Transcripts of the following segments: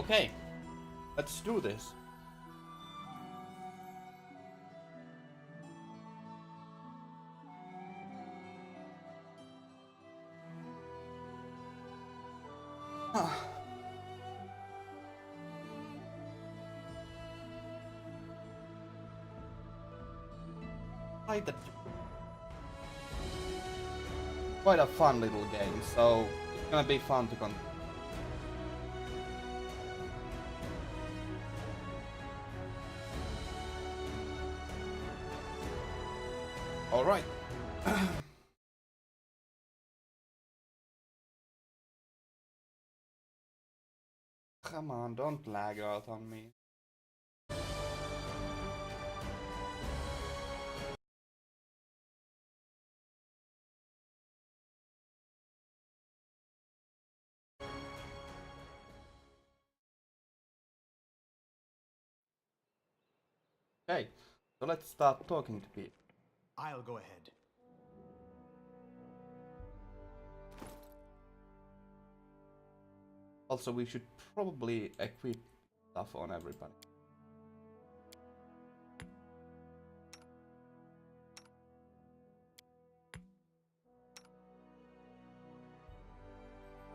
Okay, let's do this. Quite a fun little game, so it's gonna be fun to continue. Alright. Come on, don't lag out on me. Okay, so let's start talking to people. I'll go ahead. Also, we should probably equip stuff on everybody.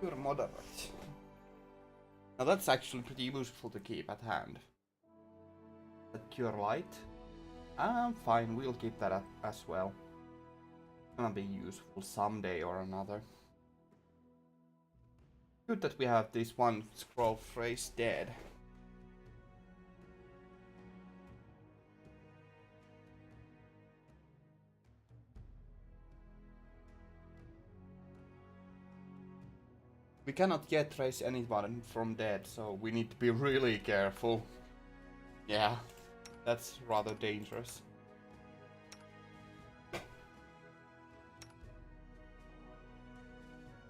You're moderate. Now that's actually pretty useful to keep at hand. A cure light? Fine, we'll keep that as well. Gonna be useful someday or another. Good that we have this one scroll phrase dead. We cannot yet trace anyone from dead, so we need to be really careful. Yeah, that's rather dangerous.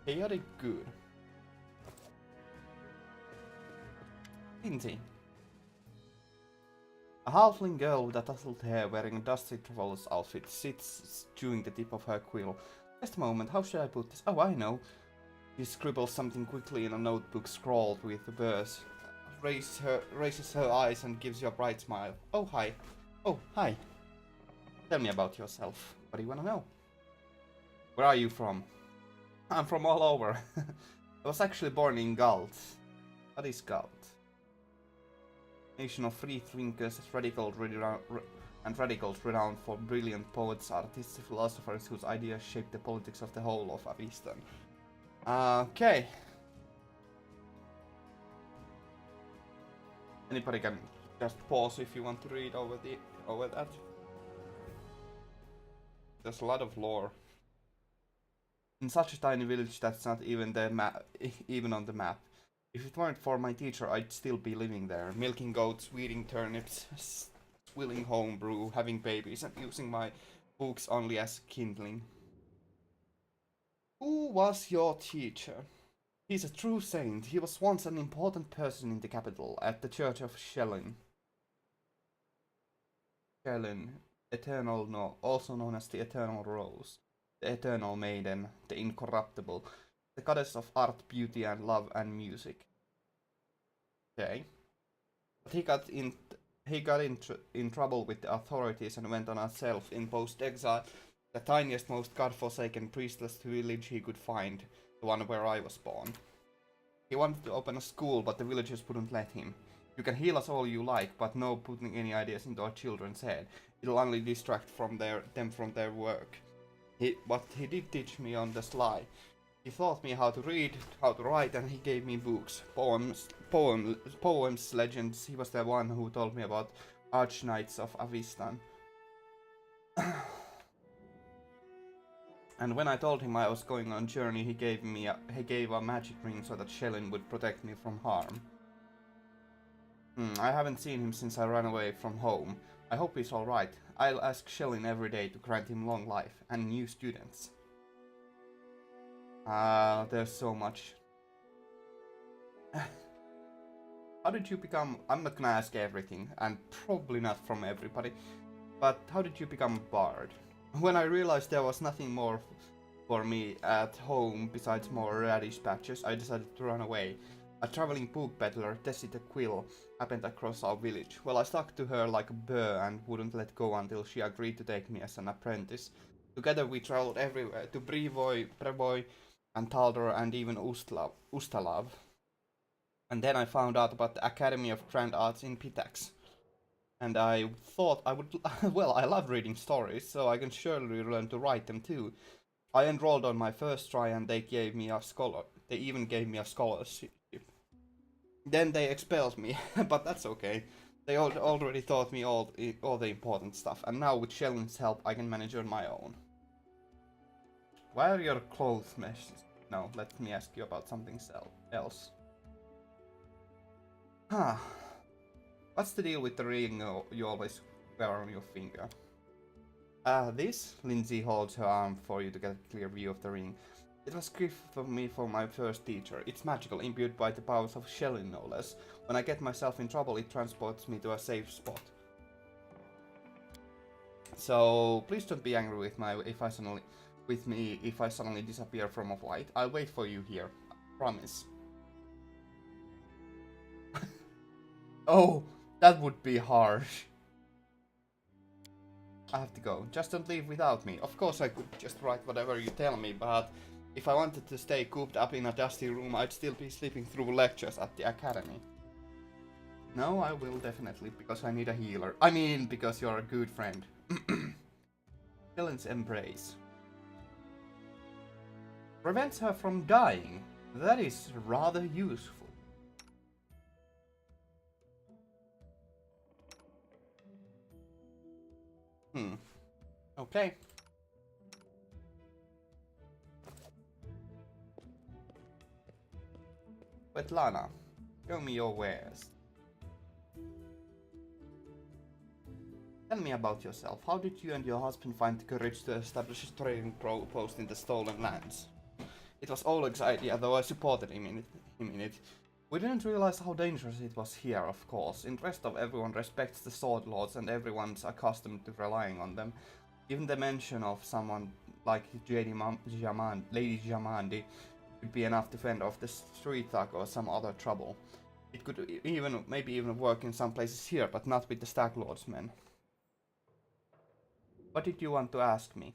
Chaotic good. Lindsay. A halfling girl with a tousled hair wearing a dusty traveler's outfit sits chewing the tip of her quill. Just a moment, how should I put this? Oh, I know. She scribbles something quickly in a notebook scrawled with the verse. Raises her eyes and gives you a bright smile. Oh, hi. Oh, hi. Tell me about yourself. What do you want to know? Where are you from? I'm from all over. I was actually born in Galt. What is Galt? Nation of free thinkers, radicals renowned for brilliant poets, artists, philosophers whose ideas shaped the politics of the whole of Avistan. Okay. Anybody can just pause if you want to read over that. There's a lot of lore. In such a tiny village that's not even even on the map. If it weren't for my teacher, I'd still be living there, milking goats, weeding turnips, swilling homebrew, having babies, and using my books only as kindling. Who was your teacher? He's a true saint. He was once an important person in the capital, at the church of Shellin. Shellin, eternal no, also known as the Eternal Rose, the Eternal Maiden, the Incorruptible, the goddess of art, beauty, and love and music. Okay. But he got in trouble with the authorities and went on a self-imposed exile, the tiniest, most godforsaken, priestless village he could find, the one where I was born. He wanted to open a school, but the villagers wouldn't let him. You can heal us all you like, but no putting any ideas into our children's head. It'll only distract them from their work. But he did teach me on the sly. He taught me how to read, how to write, and he gave me books, poems, legends. He was the one who told me about Archknights of Avistan. And when I told him I was going on a journey, he gave a magic ring so that Shellin would protect me from harm. I haven't seen him since I ran away from home. I hope he's alright. I'll ask Shellin every day to grant him long life and new students. There's so much. How did you become... I'm not gonna ask everything, and probably not from everybody, but how did you become a bard? When I realized there was nothing more for me at home besides more radish patches, I decided to run away. A traveling book peddler, Tessita Quill, happened across our village. Well, I stuck to her like a burr and wouldn't let go until she agreed to take me as an apprentice. Together we traveled everywhere, to Prevoi, and Taldor, and even Ustalav. And then I found out about the Academy of Grand Arts in Pitax. And I thought I would... well, I love reading stories, so I can surely learn to write them too. I enrolled on my first try and they gave me a scholar. They even gave me a scholarship. Then they expelled me, but that's okay. They already taught me all the important stuff, and now with Shelling's help I can manage on my own. Why are your clothes meshed? No, let me ask you about something else. Huh. What's the deal with the ring you always wear on your finger? This? Lindsay holds her arm for you to get a clear view of the ring. It was a gift from me from my first teacher. It's magical, imbued by the powers of Shelling no less. When I get myself in trouble, it transports me to a safe spot. So please don't be angry with me if I suddenly disappear from a fight. I'll wait for you here. I promise. Oh, that would be harsh. I have to go. Just don't leave without me. Of course I could just write whatever you tell me, but if I wanted to stay cooped up in a dusty room, I'd still be sleeping through lectures at the academy. No, I will definitely, because I need a healer. I mean, because you're a good friend. Helen's embrace. Prevents her from dying. That is rather useful. Okay. Svetlana, show me your wares. Tell me about yourself. How did you and your husband find the courage to establish a trading post in the stolen lands? It was Oleg's idea, though I supported him in it. We didn't realize how dangerous it was here, of course. In the rest of everyone respects the sword lords and everyone's accustomed to relying on them. Even the mention of someone like Lady Jamandi could be enough to fend off the street thug or some other trouble. It could maybe even work in some places here, but not with the Stag Lord's men. What did you want to ask me?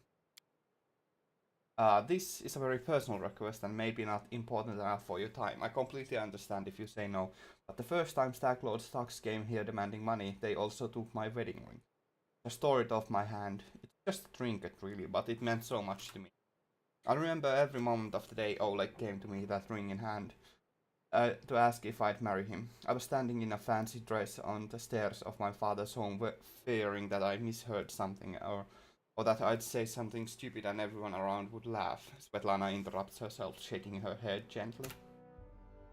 This is a very personal request and maybe not important enough for your time. I completely understand if you say no, but the first time Stag Lord's thugs came here demanding money, they also took my wedding ring. I store it off my hand. It's just a trinket really, but it meant so much to me. I remember every moment of the day Oleg came to me, that ring in hand, to ask if I'd marry him. I was standing in a fancy dress on the stairs of my father's home, fearing that I misheard something or that I'd say something stupid and everyone around would laugh. Svetlana interrupts herself, shaking her head gently.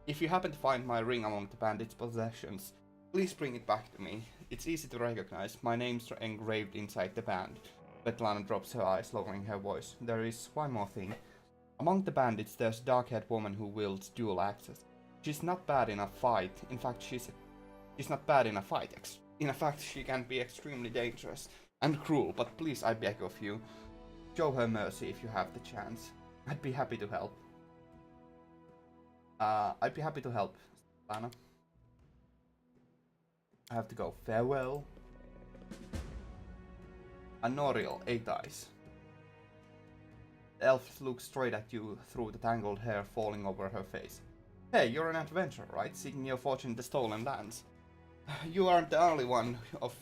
If you happen to find my ring among the bandits' possessions, please bring it back to me. It's easy to recognize. My name's engraved inside the band. Svetlana drops her eyes, lowering her voice. There is one more thing. Among the bandits, there's a dark-haired woman who wields dual axes. She's not bad in a fight. In fact, she's not bad in a fight. In fact, she can be extremely dangerous and cruel, but please, I beg of you, show her mercy if you have the chance. I'd be happy to help. I'd be happy to help, Svetlana. I have to go. Farewell. Anoriel, 8 eyes. The elf looks straight at you through the tangled hair falling over her face. Hey, you're an adventurer, right? Seeking your fortune in the stolen lands. You aren't the only one of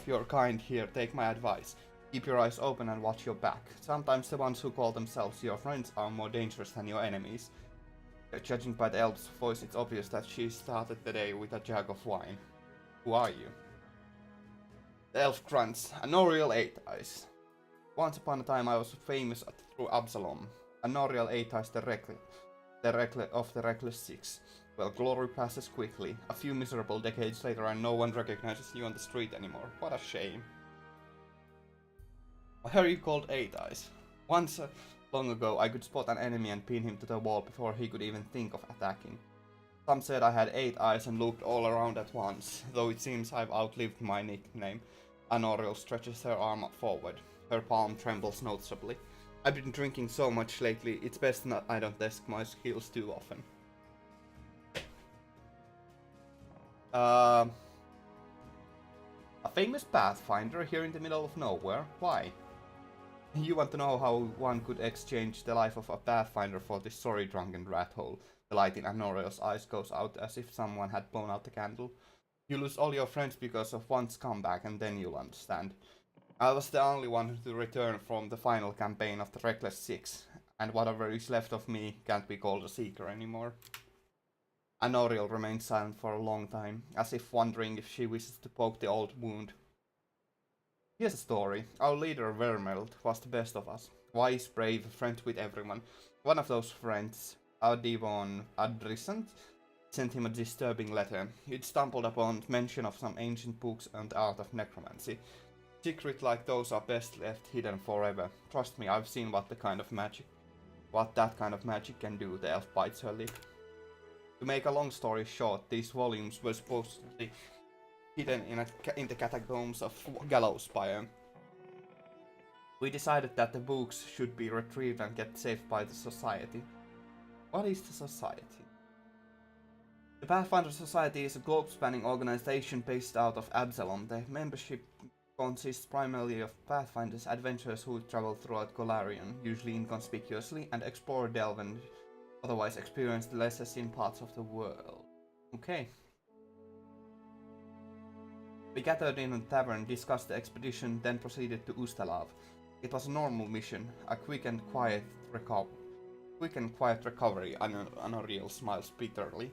your kind here. Take my advice. Keep your eyes open and watch your back. Sometimes the ones who call themselves your friends are more dangerous than your enemies. Judging by the elf's voice, it's obvious that she started the day with a jug of wine. Who are you? The elf grunts. Anoriel 8 eyes. Once upon a time I was famous through Absalom. Anoriel 8 eyes the reckless 6. Well, glory passes quickly. A few miserable decades later and no one recognizes you on the street anymore. What a shame. Why are you called 8 eyes? Once long ago I could spot an enemy and pin him to the wall before he could even think of attacking. Some said I had 8 eyes and looked all around at once, though it seems I've outlived my nickname. Anoriel stretches her arm forward. Her palm trembles noticeably. I've been drinking so much lately, it's best I don't test my skills too often. Uh, a famous Pathfinder here in the middle of nowhere? Why? You want to know how one could exchange the life of a Pathfinder for this sorry-drunken rat hole? The light in Anoriel's eyes goes out as if someone had blown out the candle. You lose all your friends because of one scumbag, and then you'll understand. I was the only one to return from the final campaign of the Reckless Six, and whatever is left of me can't be called a seeker anymore. Anoriel remained silent for a long time, as if wondering if she wishes to poke the old wound. Here's a story. Our leader, Vermeld, was the best of us. Wise, brave, friend with everyone. One of those friends, our Devon Adrisant, sent him a disturbing letter. He'd stumbled upon mention of some ancient books and the art of necromancy. Secrets like those are best left hidden forever. Trust me, I've seen what that kind of magic can do, the elf bites her lip. To make a long story short, these volumes were supposedly hidden in the catacombs of Gallowspire. We decided that the books should be retrieved and kept safe by the Society. What is the Society? The Pathfinder Society is a globe-spanning organization based out of Absalom. The membership consists primarily of Pathfinders adventurers who travel throughout Golarion, usually inconspicuously, and explore, delve, and otherwise experience the lesser seen parts of the world. Okay. We gathered in a tavern, discussed the expedition, then proceeded to Ustalav. It was a normal mission, a quick and quiet recovery. Anoriel smiles bitterly.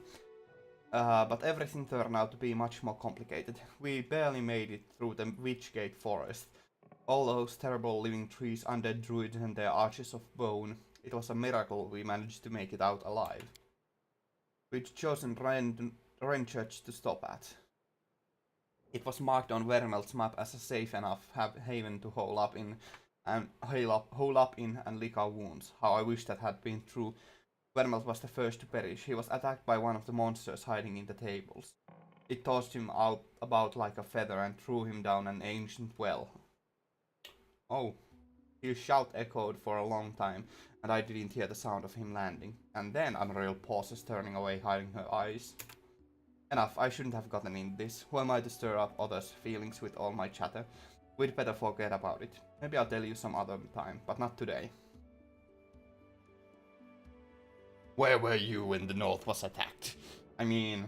But everything turned out to be much more complicated. We barely made it through the Witchgate forest. All those terrible living trees, undead druids and their arches of bone. It was a miracle we managed to make it out alive. We'd chosen Ren Church to stop at. It was marked on Vermeld's map as a safe enough haven to hole up in and lick our wounds. How I wish that had been true. Vermeld was the first to perish. He was attacked by one of the monsters hiding in the tables. It tossed him out about like a feather and threw him down an ancient well. Oh. His shout echoed for a long time, and I didn't hear the sound of him landing. And then Unreal pauses, turning away, hiding her eyes. Enough, I shouldn't have gotten in this. Who am I to stir up others' feelings with all my chatter? We'd better forget about it. Maybe I'll tell you some other time, but not today. Where were you when the North was attacked? I mean,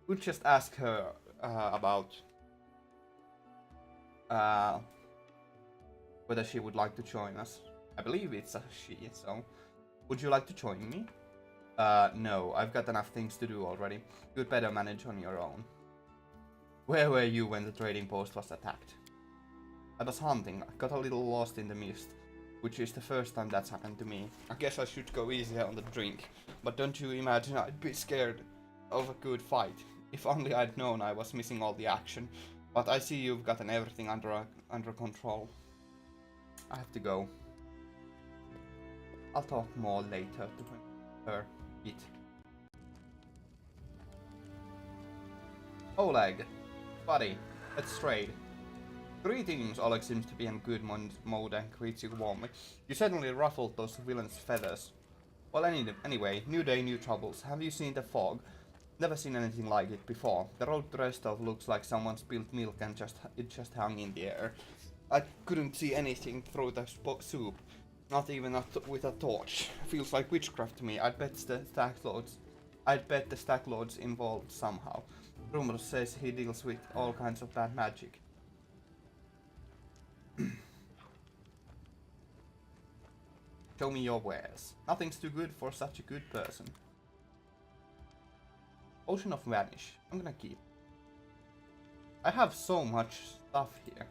we'll just ask her about whether she would like to join us. I believe it's a she, so would you like to join me? No, I've got enough things to do already. You'd better manage on your own. Where were you when the trading post was attacked? I was hunting. I got a little lost in the mist, which is the first time that's happened to me. I guess I should go easier on the drink, but don't you imagine I'd be scared of a good fight. If only I'd known I was missing all the action. But I see you've gotten everything under control. I have to go. I'll talk more later to her. Oleg, buddy, let's trade. Greetings, Oleg seems to be in good mode and greets you warmly. You certainly ruffled those villains' feathers. Well, anyway, new day, new troubles. Have you seen the fog? Never seen anything like it before. The road to Restov looks like someone spilled milk and it just hung in the air. I couldn't see anything through the soup. Not even with a torch. Feels like witchcraft to me. I'd bet the Stack Lord's involved somehow. Rumor says he deals with all kinds of bad magic. Show me your wares. Nothing's too good for such a good person. Ocean of Vanish. I'm gonna keep. I have so much stuff here.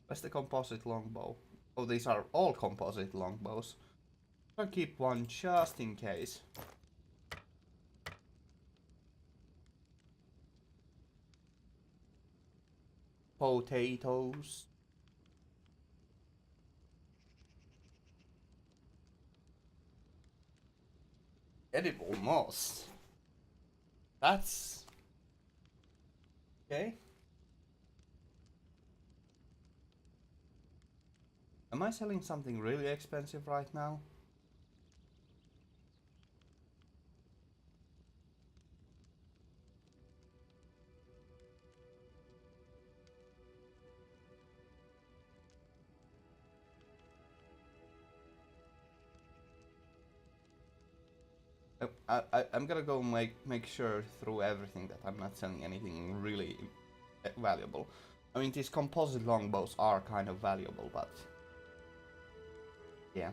Where's the composite longbow? Oh, these are all composite longbows. I'll keep one just in case. Potatoes. Edible moss. That's... okay. Am I selling something really expensive right now? I'm gonna go make sure through everything that I'm not selling anything really valuable. I mean, these composite longbows are kind of valuable, but yeah.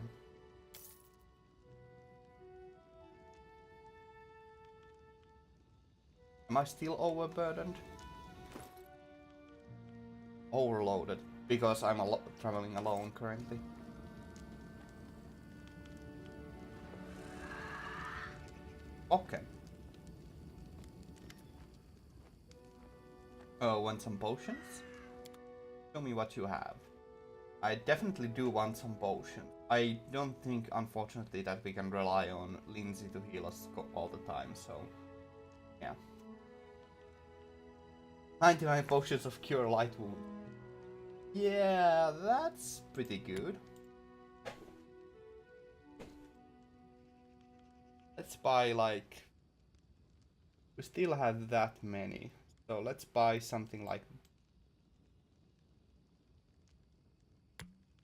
Am I still overburdened? Overloaded, because I'm traveling alone currently. Okay. Oh, want some potions? Show me what you have. I definitely do want some potions. I don't think, unfortunately, that we can rely on Lindsay to heal us all the time, so yeah. 99 potions of cure light wound. Yeah, that's pretty good. Let's buy like... We still have that many. So let's buy something like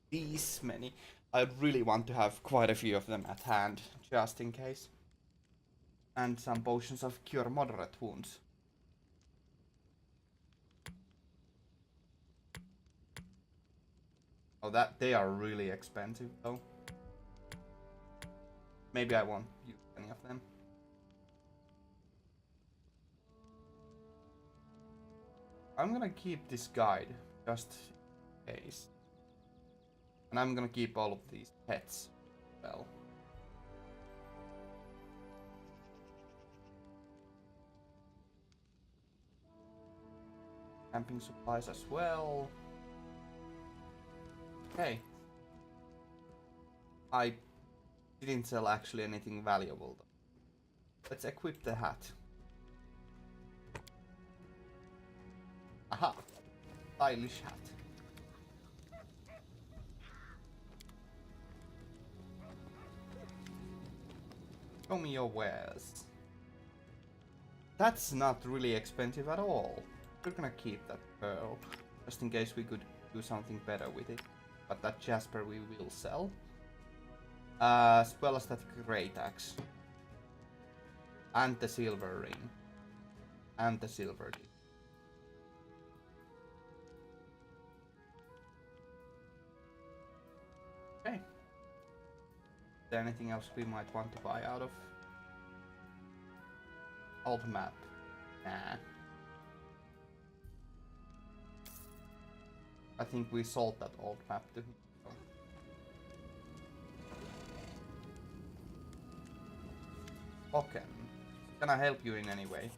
these many. I really want to have quite a few of them at hand, just in case. And some potions of cure moderate wounds. Oh, that they are really expensive though. Maybe I won't use any of them. I'm gonna keep this guide, just in case. And I'm gonna keep all of these pets as well. Camping supplies as well. Okay. I didn't sell actually anything valuable though. Let's equip the hat. Aha! Stylish hat. Show me your wares. That's not really expensive at all. We're gonna keep that pearl, just in case we could do something better with it. But that jasper we will sell. As well as that great axe. And the silver ring. And the silver key. Okay. Is there anything else we might want to buy out of old map? Nah. I think we sold that old map to him. Okay. Can I help you in any way?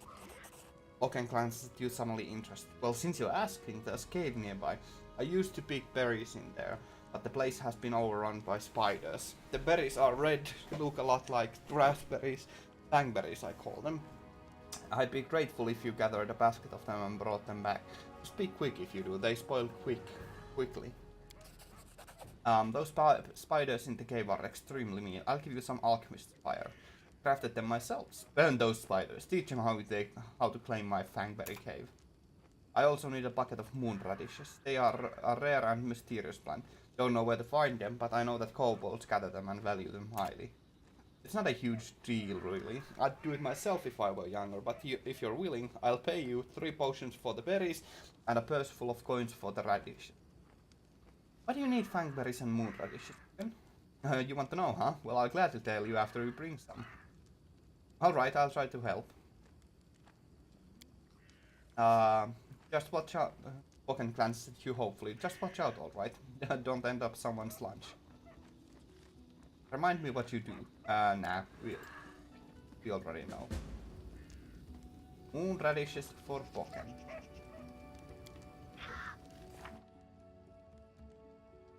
Oken glances at you suddenly interested. Well, since you're asking, there's a cave nearby. I used to pick berries in there, but the place has been overrun by spiders. The berries are red, look a lot like raspberries, fangberries I call them. I'd be grateful if you gathered a basket of them and brought them back. Just be quick if you do, they spoil quickly. Those spiders in the cave are extremely mean. I'll give you some alchemist's fire. Crafted them myself. Burn those spiders. Teach them how to claim my fangberry cave. I also need a bucket of moon radishes. They are a rare and mysterious plant. Don't know where to find them, but I know that kobolds gather them and value them highly. It's not a huge deal, really. I'd do it myself if I were younger, but if you're willing, I'll pay you 3 potions for the berries and a purse full of coins for the radishes. Why do you need fangberries and moon radishes? You want to know, huh? Well, I'll gladly tell you after we bring some. Alright, I'll try to help. Just watch out. Pokken glances at you hopefully. Just watch out, alright? Don't end up someone's lunch. Remind me what you do. Nah, we already know. Moon radishes for Pokken.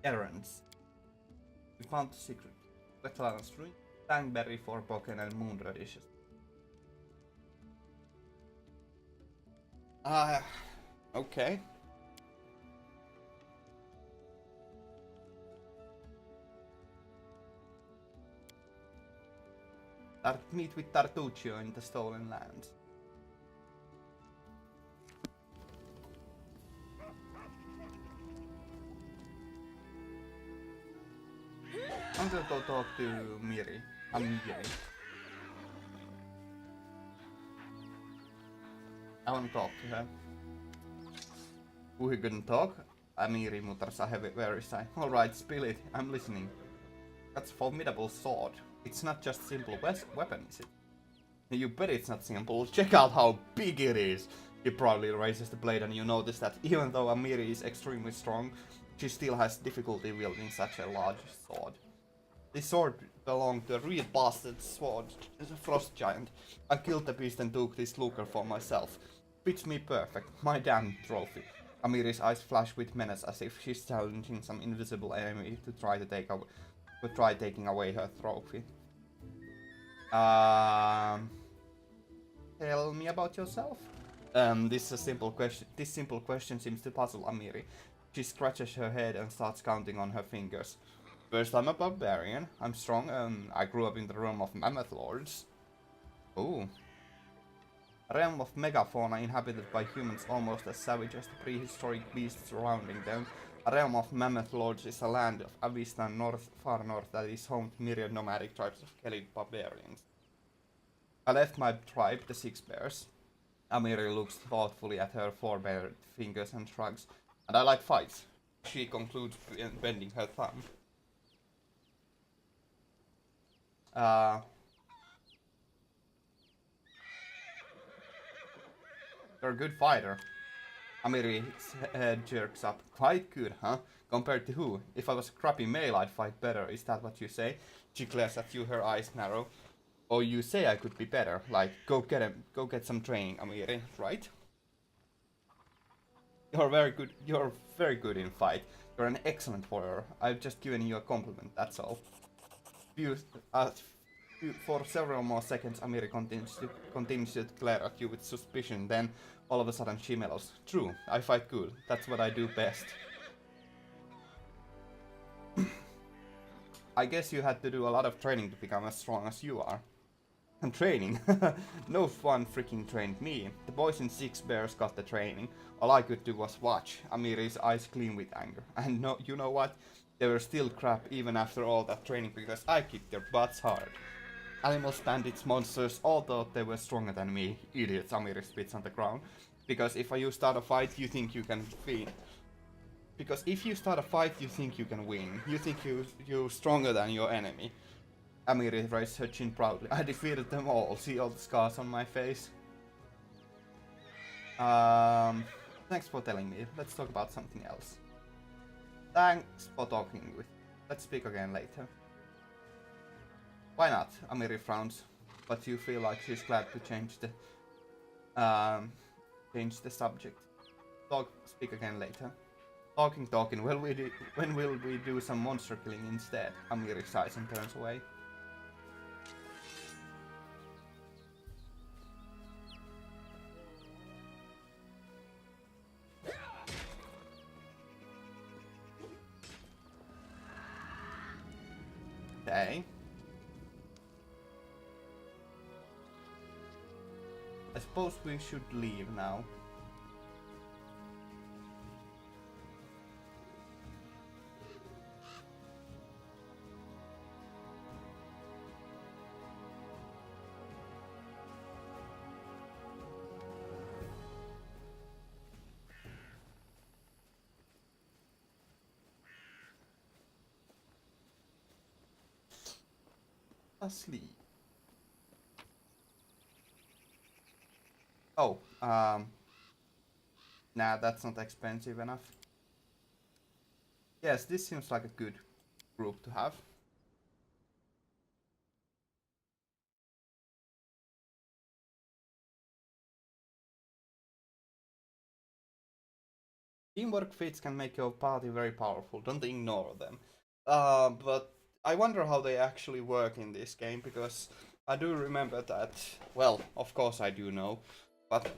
Errands. We found the secret. Wetlands ruin, fangberry for Pokken and moon radishes. Okay. Meet with Tartuccio in the Stolen Lands. I'm gonna go talk to Miri. Amiri. I wanna talk to her. Who couldn't talk? Amiri mutters a very sigh. Alright, spill it. I'm listening. That's a formidable sword. It's not just a simple weapon, is it? You bet it's not simple. Check out how big it is. He proudly raises the blade and you notice that even though Amiri is extremely strong, she still has difficulty wielding such a large sword. This sword belonged to a real bastard sword, a frost giant. I killed the beast and took this looker for myself. Fits me perfect. My damn trophy. Amiri's eyes flash with menace as if she's challenging some invisible enemy to try taking away her trophy. Tell me about yourself. This simple question seems to puzzle Amiri. She scratches her head and starts counting on her fingers. First, I'm a barbarian. I'm strong. I grew up in the realm of mammoth lords. Ooh. A realm of megafauna inhabited by humans almost as savage as the prehistoric beasts surrounding them. A realm of mammoth lords is a land of Avistan far north that is home to myriad nomadic tribes of Kelly barbarians. I left my tribe, the Six Bears. Amiri looks thoughtfully at her four-bared fingers and shrugs. And I like fights. She concludes, bending her thumb. You're a good fighter. Amiri's head jerks up. Quite good, huh? Compared to who? If I was a crappy male, I'd fight better. Is that what you say? She glares at you, her eyes narrow. Oh, you say I could be better. Like, go get some training, Amiri, right? You're very good in fight. You're an excellent warrior. I've just given you a compliment, that's all. For several more seconds, Amiri continues to glare at you with suspicion, then all of a sudden she mellows. True, I fight good. That's what I do best. I guess you had to do a lot of training to become as strong as you are. And training? No one freaking trained me. The boys in Six Bears got the training. All I could do was watch. Amiri's eyes gleam with anger. And no, you know what? They were still crap even after all that training because I kicked their butts hard. Animals, bandits, monsters, all thought they were stronger than me. Idiots, Amiri spits on the ground. Because if you start a fight, you think you can win. Because if you start a fight, you think you can win. You think you're stronger than your enemy. Amiri raised her chin proudly. I defeated them all. See all the scars on my face? Thanks for telling me. Let's talk about something else. Thanks for talking with me. Let's speak again later. Why not? Amiri frowns, but you feel like she's glad to change the subject. Speak again later. Talking. When will we do some monster killing instead? Amiri sighs and turns away. Okay. I suppose we should leave now. Asleep. Oh, nah, that's not expensive enough. Yes, this seems like a good group to have. Teamwork feats can make your party very powerful, don't ignore them. But I wonder how they actually work in this game, because I do remember that, well, of course I do know, but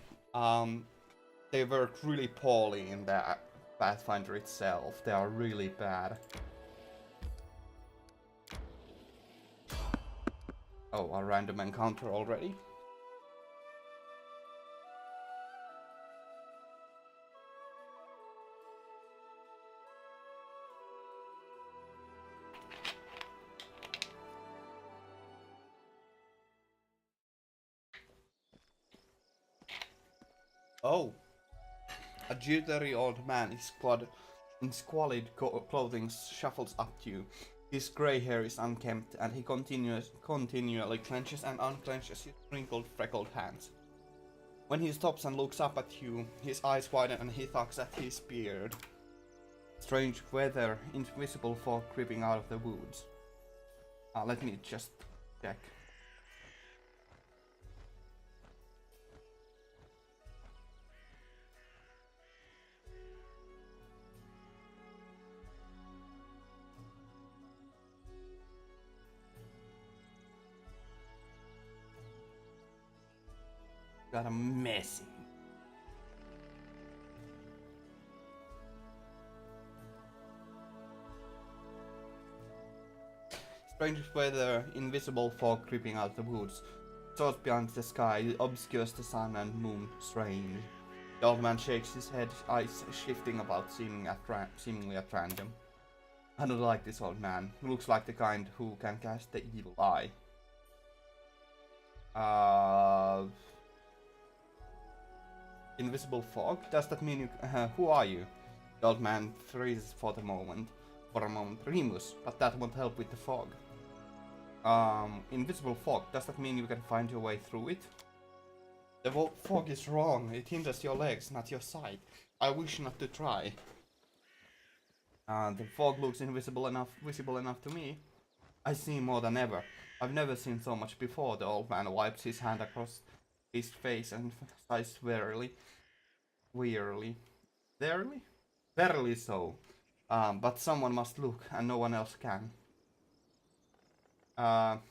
they work really poorly in the Pathfinder itself. They are really bad. Oh, a random encounter already? Oh, a jittery old man in squalid clothing shuffles up to you. His grey hair is unkempt, and he continually clenches and unclenches his wrinkled, freckled hands. When he stops and looks up at you, his eyes widen and he tugs at his beard. Strange weather, invisible fog creeping out of the woods. Let me just check. Got a messy. Strange weather, invisible fog creeping out the woods. Soars beyond the sky, obscures the sun and moon. Strange. The old man shakes his head, eyes shifting about, seemingly at random. I don't like this old man. He looks like the kind who can cast the evil eye. Invisible fog? Does that mean you... who are you? The old man freezes for a moment. Remus, but that won't help with the fog. Invisible fog, does that mean you can find your way through it? The fog is wrong. It hinders your legs, not your sight. I wish not to try. The fog looks visible enough to me. I see more than ever. I've never seen so much before. The old man wipes his hand across his face and sighs wearily. Wearily? Verily so. But someone must look, and no one else can. What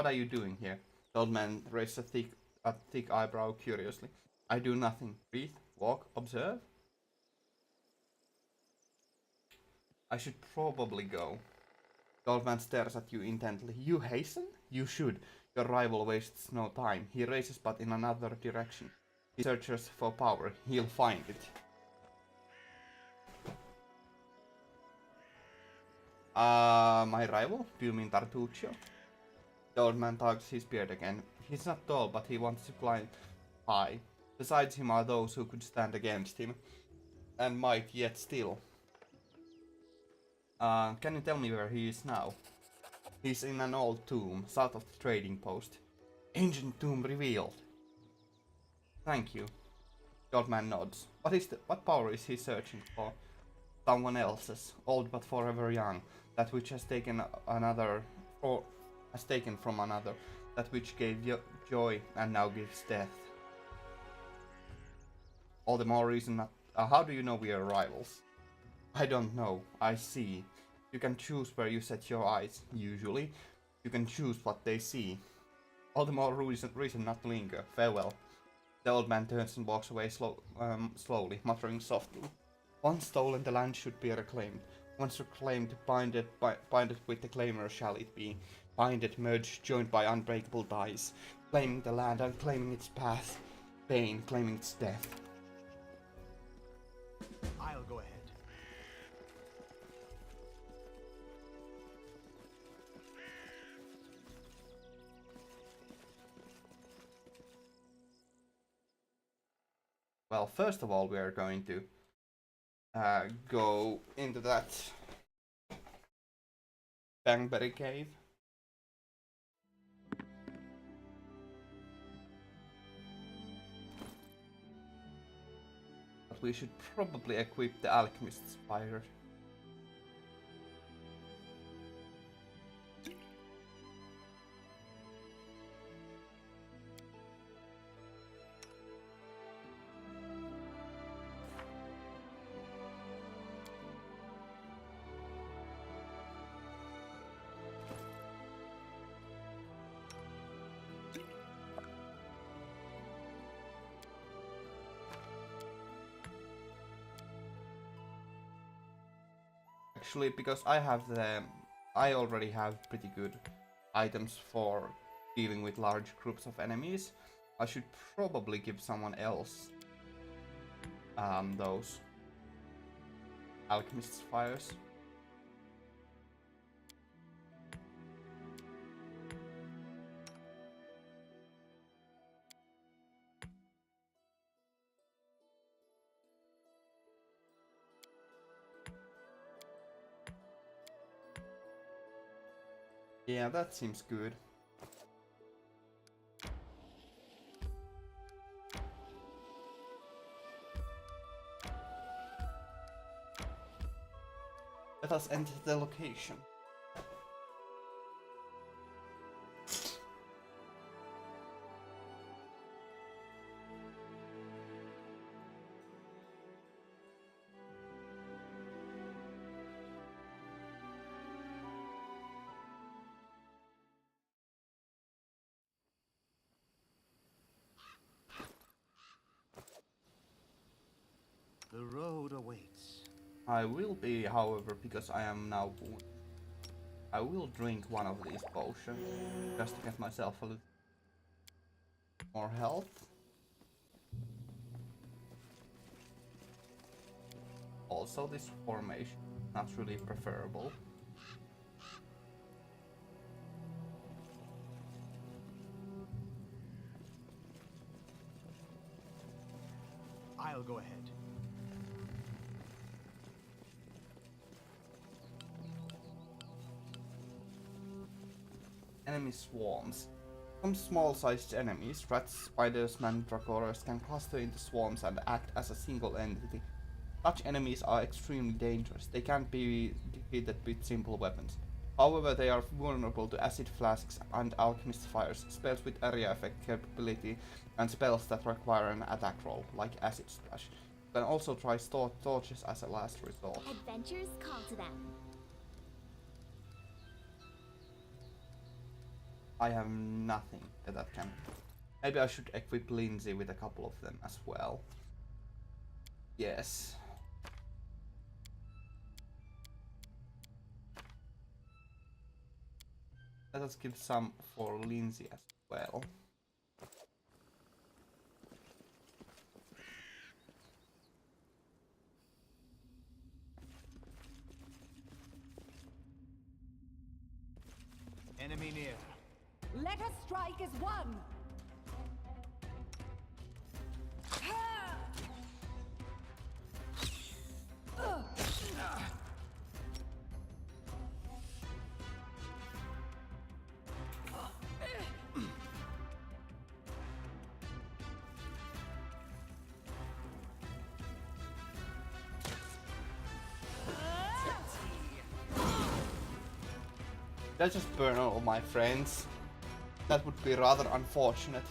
are you doing here? The old man raised a thick eyebrow curiously. I do nothing. Breathe, walk, observe. I should probably go. The old man stares at you intently. You hasten? You should. Your rival wastes no time. He races but in another direction. He searches for power. He'll find it. My rival? Do you mean Tartuccio? The old man tugs his beard again. He's not tall, but he wants to climb high. Besides him are those who could stand against him, and might yet still. Can you tell me where he is now? He's in an old tomb, south of the trading post. Ancient tomb revealed. Thank you. The old man nods. What power is he searching for? Someone else's, old but forever young, that which has taken from another, that which gave joy and now gives death. All the more reason not. How do you know we are rivals? I don't know. I see. You can choose where you set your eyes. Usually, you can choose what they see. All the more reason not to linger. Farewell. The old man turns and walks away slowly, muttering softly. Once stolen, the land should be reclaimed. Once reclaimed, binded with the claimer shall it be. Binded, merged, joined by unbreakable ties. Claiming the land and claiming its path. Pain, claiming its death. I'll go ahead. Well, first of all, we are going to go into that Bangberry cave. But we should probably equip the alchemist's spire. Actually, because I have the I already have pretty good items for dealing with large groups of enemies. I should probably give someone else those alchemist's fires. Yeah, that seems good. Let us enter the location. The road awaits. I will be, however, because I am now wounded. I will drink one of these potions just to get myself a little more health. Also, this formation is not really preferable. I'll go ahead. Enemy swarms. Some small-sized enemies, rats, spiders, mandragoras, can cluster into swarms and act as a single entity. Such enemies are extremely dangerous. They can't be defeated with simple weapons. However, they are vulnerable to acid flasks and alchemist fires, spells with area effect capability, and spells that require an attack roll, like acid splash. You can also try torches as a last resort. Adventures call to them. I have nothing that can... Maybe I should equip Lindsay with a couple of them as well. Yes. Let us give some for Lindsay as well. Enemy near. Let us strike as one! Did I just burn all my friends? That would be rather unfortunate.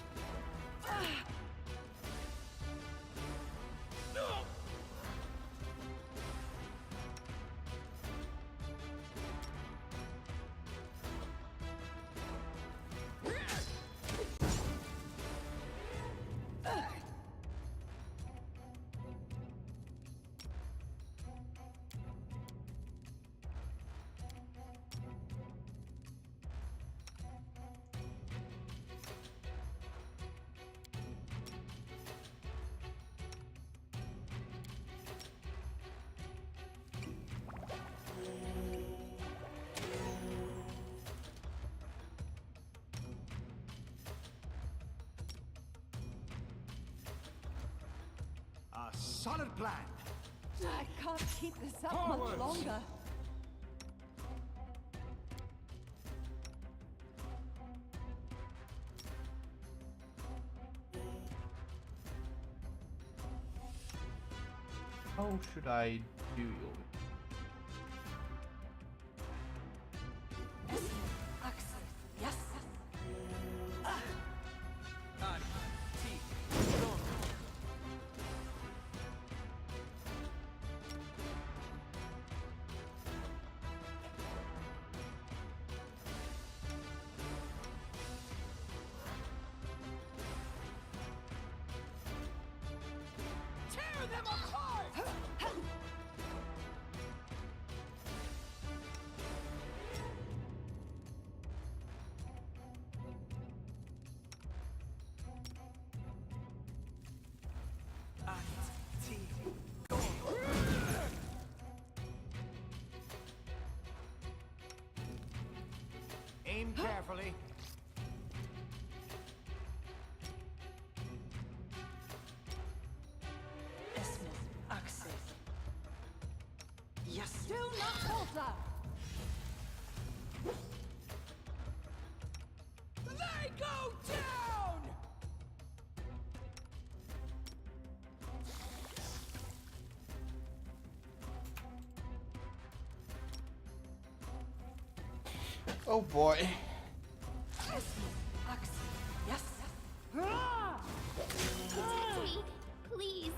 A solid plan. I can't keep this up Forwards. much longer. How should I do? Axel, yes. Tear them apart! Aim carefully. Esmith, Axel. Yes. Do not falter. They go down! Oh boy. Esmith, Axel. Yes. Protect me, please.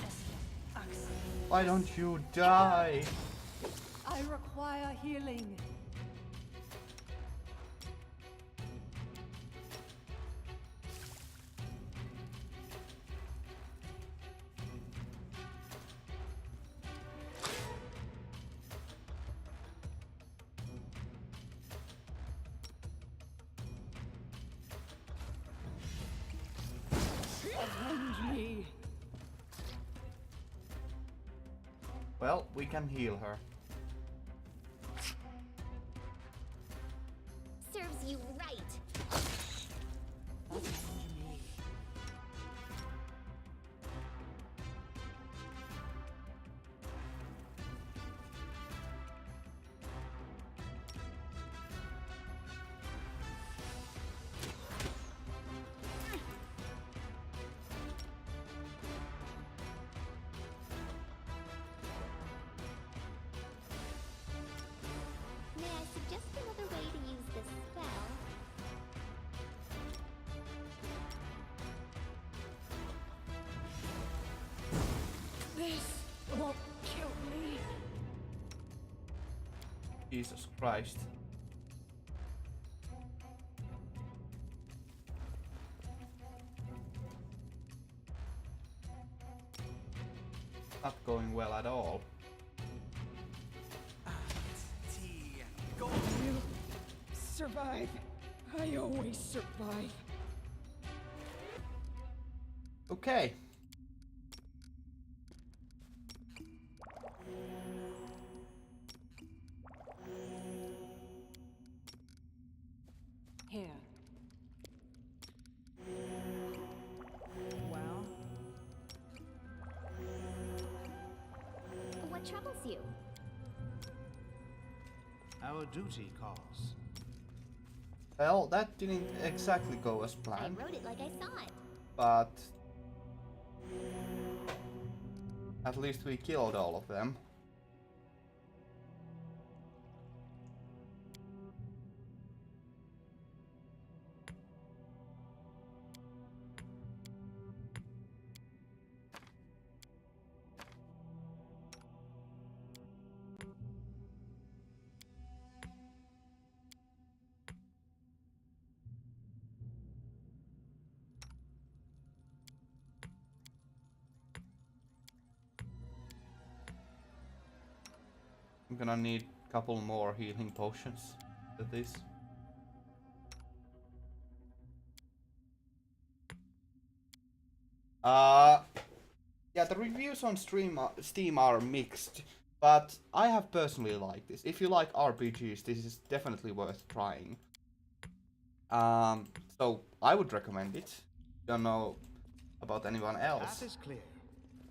Esmith, Axel. Why don't you die? I require healing. Avenge me. Well, we can heal her. Serves you right. Avenge me. May I suggest another way to use this spell? This won't kill me. Jesus Christ. Not going well at all. Tea. Go. You survive. I always survive. Okay. Here. Well, What troubles you? Our duty calls. Well, that didn't exactly go as I planned, wrote it like I saw it. but at least we killed all of them. I'm gonna need a couple more healing potions for this. Yeah, the reviews on Steam are mixed, but I have personally liked this. If you like RPGs, this is definitely worth trying. So I would recommend it. Don't know about anyone else, That is clear.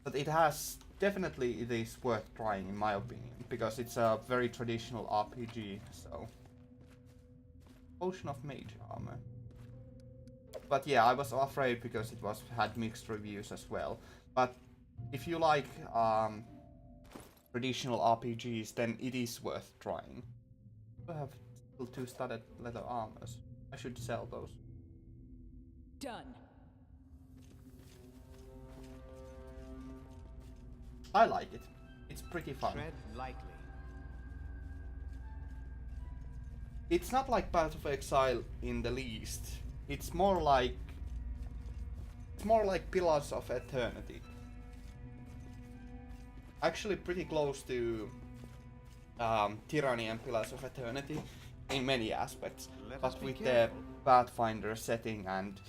but it has definitely it is worth trying in my opinion because it's a very traditional RPG. So potion of mage armor. But yeah, I was afraid because it had mixed reviews as well. But if you like traditional RPGs, then it is worth trying. I have still 2 studded leather armors. I should sell those. done. I like it. It's pretty fun. Tread lightly. It's not like Path of Exile in the least. It's more like Pillars of Eternity. Actually pretty close to Tyranny and Pillars of Eternity in many aspects, Let us but be with careful. the Pathfinder setting and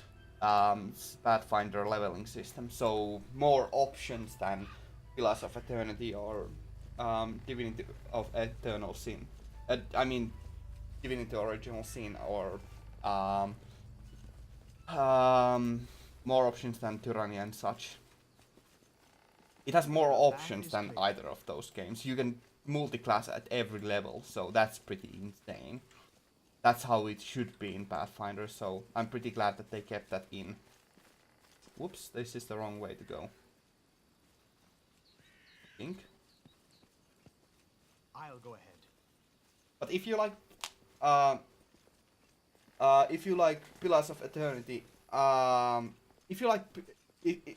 Pathfinder leveling system, so more options than Pillars of Eternity or Divinity of Eternal Sin. I mean, Divinity Original Sin or more options than Tyranny and such. It has more options than either of those games. You can multi-class at every level, so that's pretty insane. That's how it should be in Pathfinder, so I'm pretty glad that they kept that in. Whoops, this is the wrong way to go. I think. I'll go ahead. But if you like Pillars of Eternity, if you like,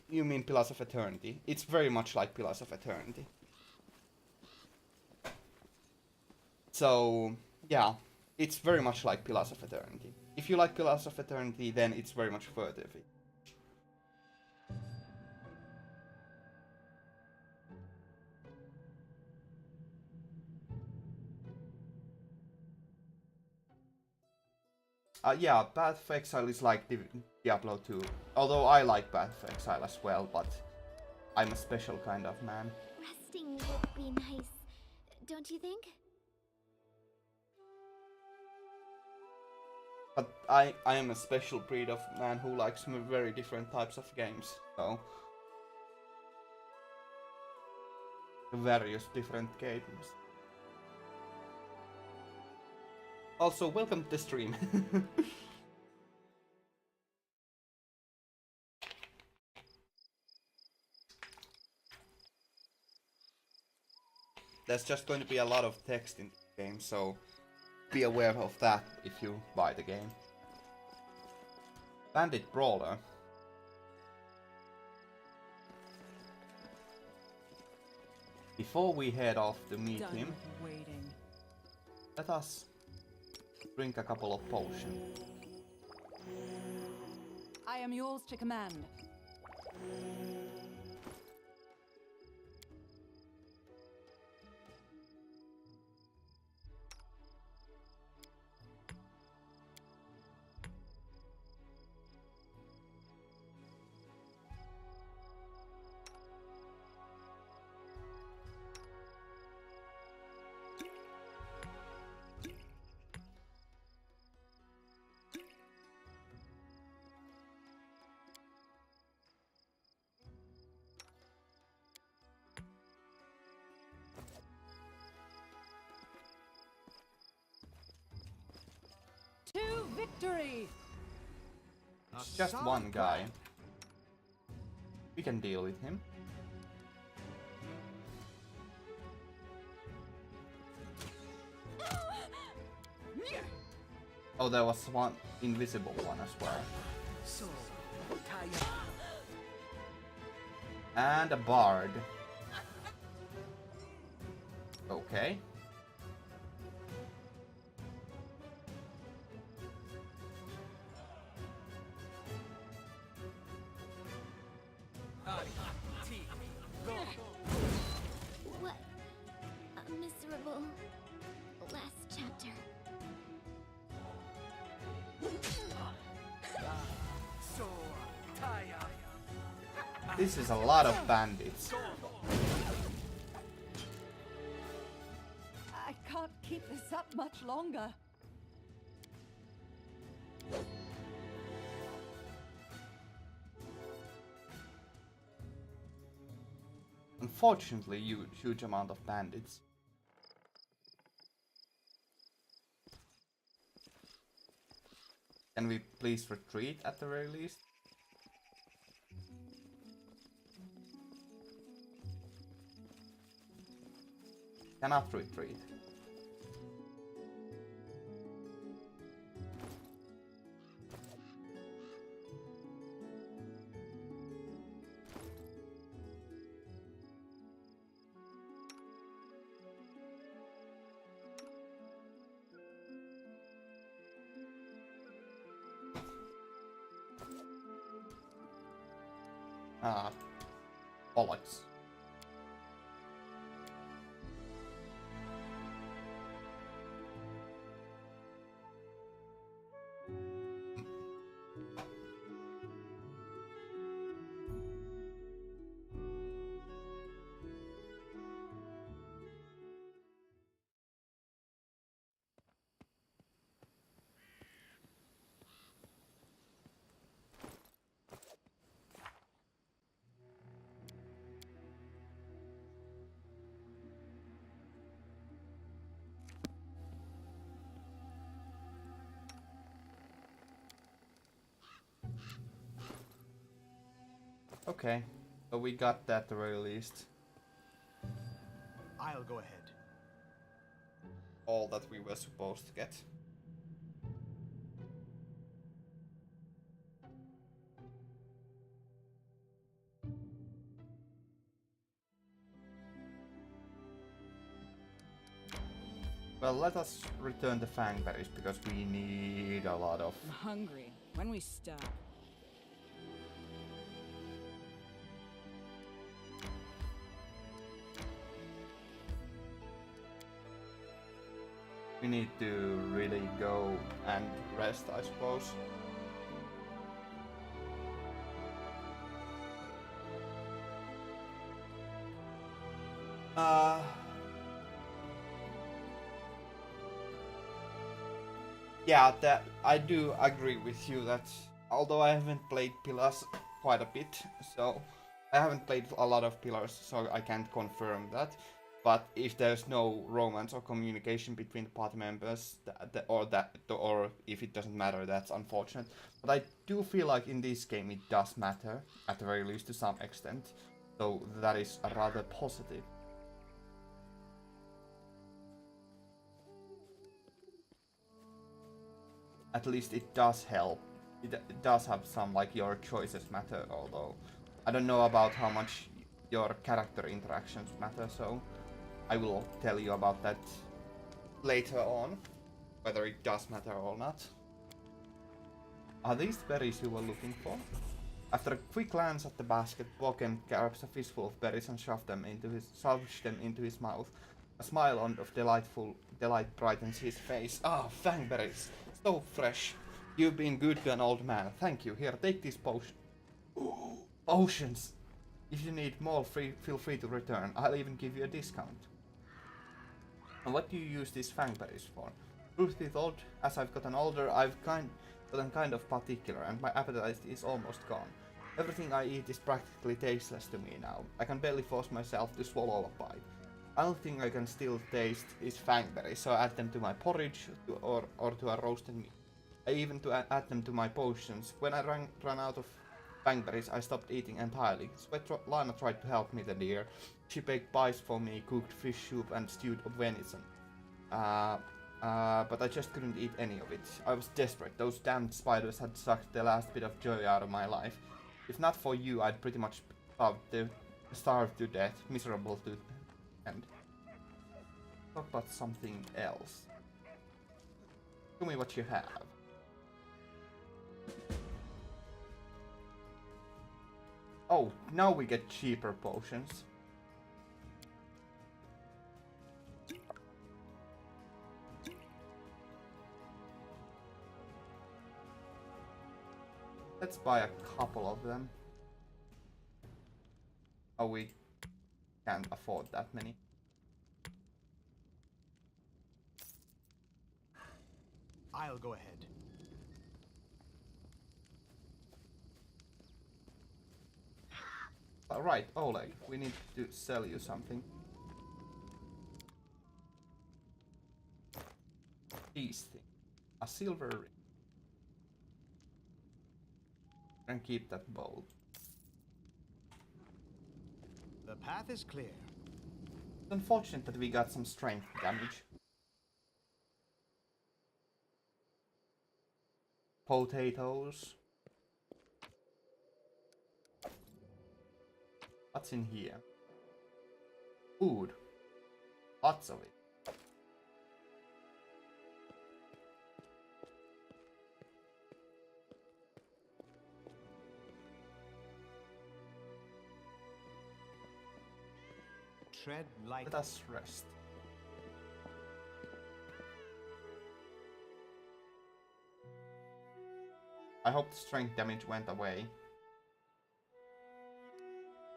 you mean Pillars of Eternity, it's very much like Pillars of Eternity. So, yeah, it's very much like Pillars of Eternity. If you like Pillars of Eternity, then it's very much further of it. Yeah, Path of Exile is like Diablo 2. Although I like Path of Exile as well, but I'm a special kind of man. Resting would be nice, don't you think? But I am a special breed of man who likes very different types of games, so... various different games. Also, welcome to the stream. There's just going to be a lot of text in the game, so be aware of that if you buy the game. Bandit Brawler. Before we head off to meet Done him, with waiting. let us drink a couple of potions. I am yours to command. To victory! It's just one guy. We can deal with him. Oh, there was one invisible one as well. So tired. And a bard. Okay. What a miserable last chapter. So tired. This is a lot of bandits. I can't keep this up much longer. Unfortunately, huge amount of bandits. Can we please retreat at the very least? Cannot retreat. bollocks. Okay, so we got that released. I'll go ahead. All that we were supposed to get. Well, let us return the fangberries because we need a lot of. I'm hungry. When we stop. We need to really go and rest, I suppose. Yeah, that I do agree with you that although I haven't played Pillars quite a bit, so I haven't played a lot of Pillars, so I can't confirm that. But if there's no romance or communication between the party members, or if it doesn't matter, that's unfortunate. But I do feel like in this game it does matter, at the very least to some extent. So that is a rather positive. At least it does help. It does have some, like, your choices matter, although I don't know about how much your character interactions matter, so I will tell you about that later on, whether it does matter or not. Are these berries you were looking for? After a quick glance at the basket, Boken grabs a fistful of berries and shoves them into his mouth. A smile of delight brightens his face. Ah, fangberries! So fresh. You've been good to an old man. Thank you. Here, take these potions. If you need more, feel free to return. I'll even give you a discount. And what do you use these fangberries for? Truth be told, as I've gotten older, I've gotten kind of particular, and my appetite is almost gone. Everything I eat is practically tasteless to me now. I can barely force myself to swallow a bite. The only thing I can still taste is fangberries, so I add them to my porridge or to a roasted meat. I even add them to my potions. When I ran out of fangberries, I stopped eating entirely. Lana tried to help me that year. She baked pies for me, cooked fish soup and stewed venison. But I just couldn't eat any of it. I was desperate. Those damned spiders had sucked the last bit of joy out of my life. If not for you, I'd pretty much starve to death, miserable to end. Talk about something else. Show me what you have. Oh, now we get cheaper potions. Let's buy a couple of them. Oh, we can't afford that many. I'll go ahead. Alright, Oleg, we need to sell you something. These things. A silver ring. And keep that bowl. The path is clear. It's unfortunate that we got some strength damage. Potatoes. What's in here? Food. Lots of it. Tread light. Let us rest. I hope the strength damage went away.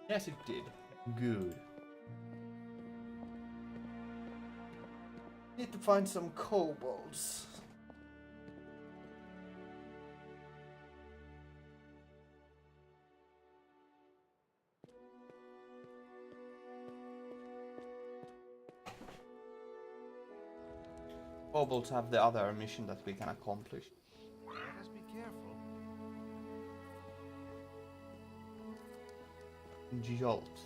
Yes, it did. Good. Need to find some kobolds. Kobolds have the other mission that we can accomplish. Let us be careful. Jolt.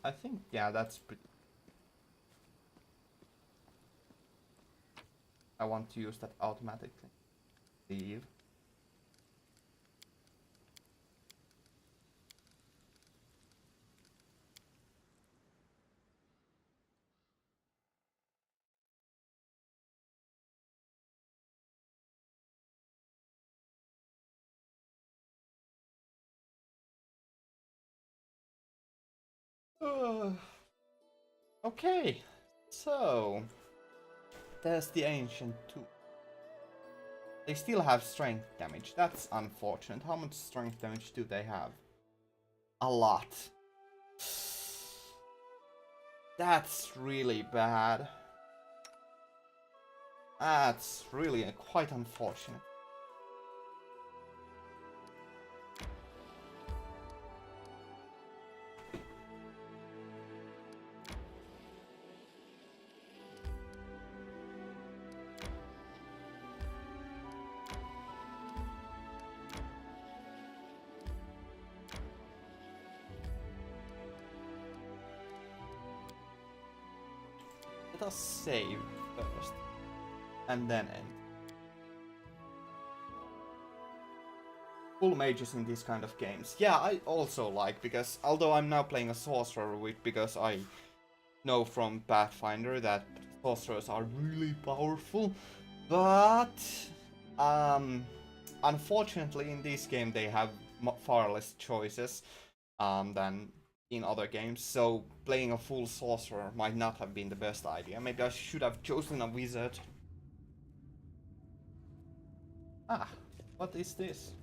I think, yeah, that's pretty... I want to use that automatically. Leave. Okay, so there's the ancient two. They still have strength damage. That's unfortunate. How much strength damage do they have? A lot. That's really bad. That's really quite unfortunate. Let us save first, and then end. Full mages in these kind of games. Yeah, I also like, because although I'm now playing a sorcerer because I know from Pathfinder that sorcerers are really powerful, but unfortunately in this game they have far less choices than in other games, so playing a full sorcerer might not have been the best idea. Maybe I should have chosen a wizard. Ah, what is this?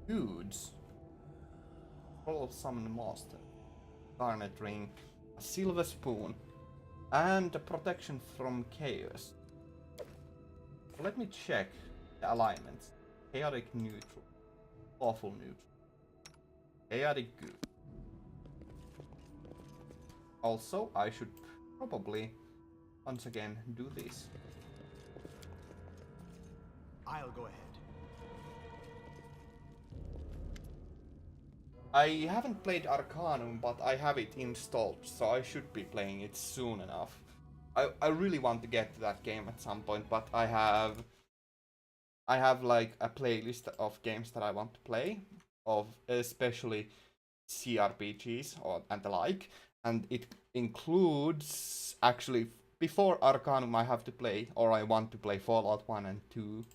Goods. Roll of Summon Master. Garnet Ring. A Silver Spoon. And a Protection from Chaos. Let me check the alignments. Chaotic Neutral. Awful Neutral. Chaotic Good. Also, I should probably once again do this. I'll go ahead. I haven't played Arcanum, but I have it installed, so I should be playing it soon enough. I really want to get to that game at some point, but I have like a playlist of games that I want to play, of especially CRPGs and the like, and it includes actually before Arcanum I have to play, or I want to play Fallout 1 and 2,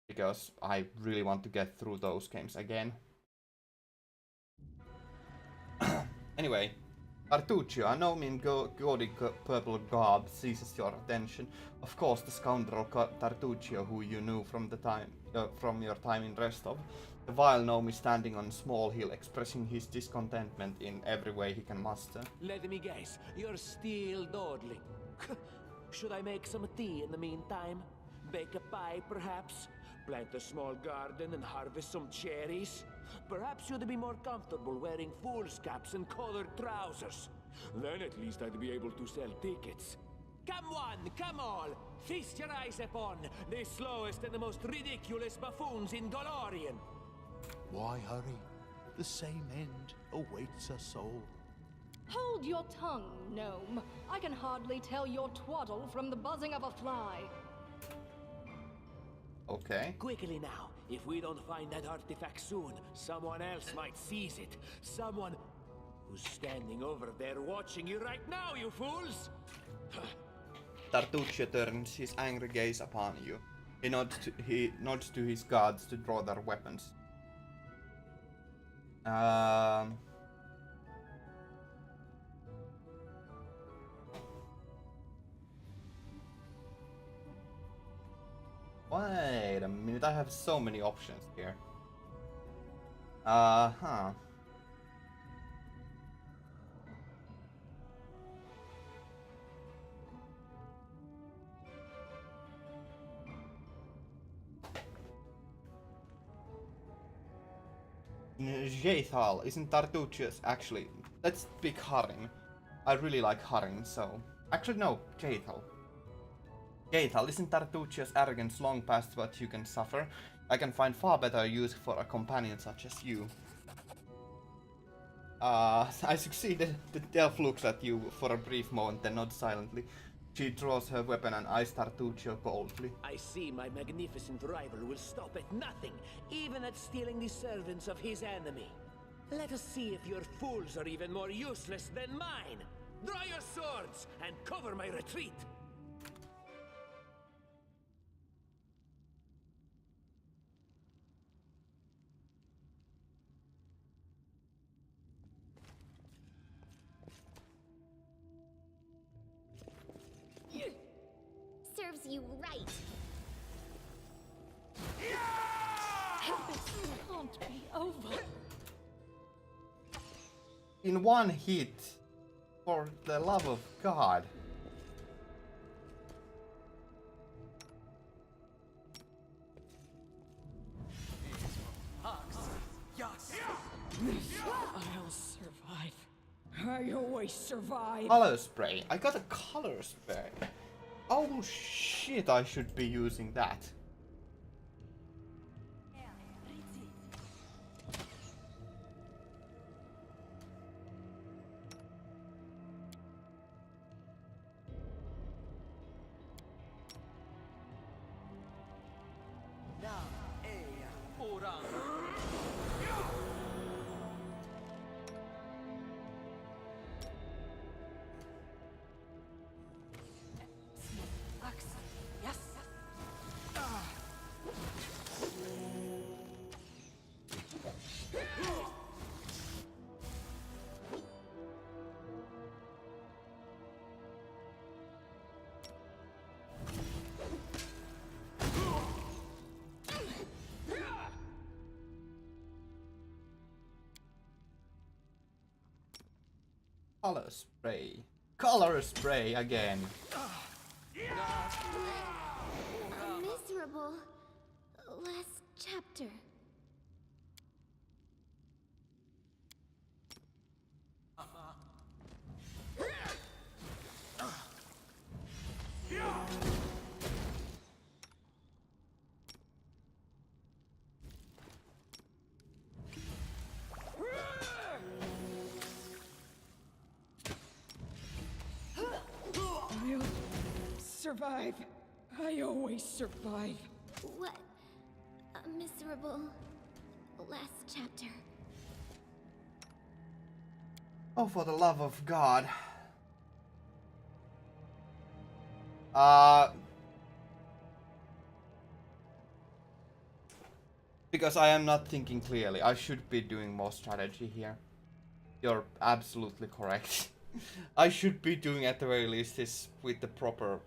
because I really want to get through those games again. Anyway, Tartuccio, a gnome in gaudy purple garb seizes your attention. Of course, the scoundrel Tartuccio, who you knew from your time in Restov. The vile gnome is standing on a small hill, expressing his discontentment in every way he can muster. Let me guess, you're still dawdling. Should I make some tea in the meantime? Bake a pie, perhaps? Plant a small garden and harvest some cherries? Perhaps you'd be more comfortable wearing fool's caps and colored trousers. Then at least I'd be able to sell tickets. Come one, come all! Feast your eyes upon the slowest and the most ridiculous buffoons in Golorian. Why hurry? The same end awaits us all. Hold your tongue, gnome. I can hardly tell your twaddle from the buzzing of a fly. Okay. Quickly now. If we don't find that artifact soon, someone else might seize it. Someone... Who's standing over there watching you right now, you fools? Tartuccio turns his angry gaze upon you. He nods to his guards to draw their weapons. Wait a minute, I have so many options here. Huh. Jethal, isn't Tartuccius actually? Let's pick Harim. I really like Harim, so... Actually no, Jethal. Jethal, isn't Tartuccius' arrogance long past what you can suffer? I can find far better use for a companion such as you. I succeeded. The elf looks at you for a brief moment, then nods silently. She draws her weapon and eyes Tartuccio coldly. I see my magnificent rival will stop at nothing, even at stealing the servants of his enemy. Let us see if your fools are even more useless than mine. Draw your swords and cover my retreat. Serves you right. This can't be over. In one hit, for the love of God. I'll survive. I always survive. Color spray. I got a color spray. Oh shit, I should be using that. Yes. Color spray. Color spray again. A miserable last chapter. I'll survive. I always survive. What a miserable last chapter. Oh, for the love of God. Because I am not thinking clearly. I should be doing more strategy here. You're absolutely correct. I should be doing at the very least this with the proper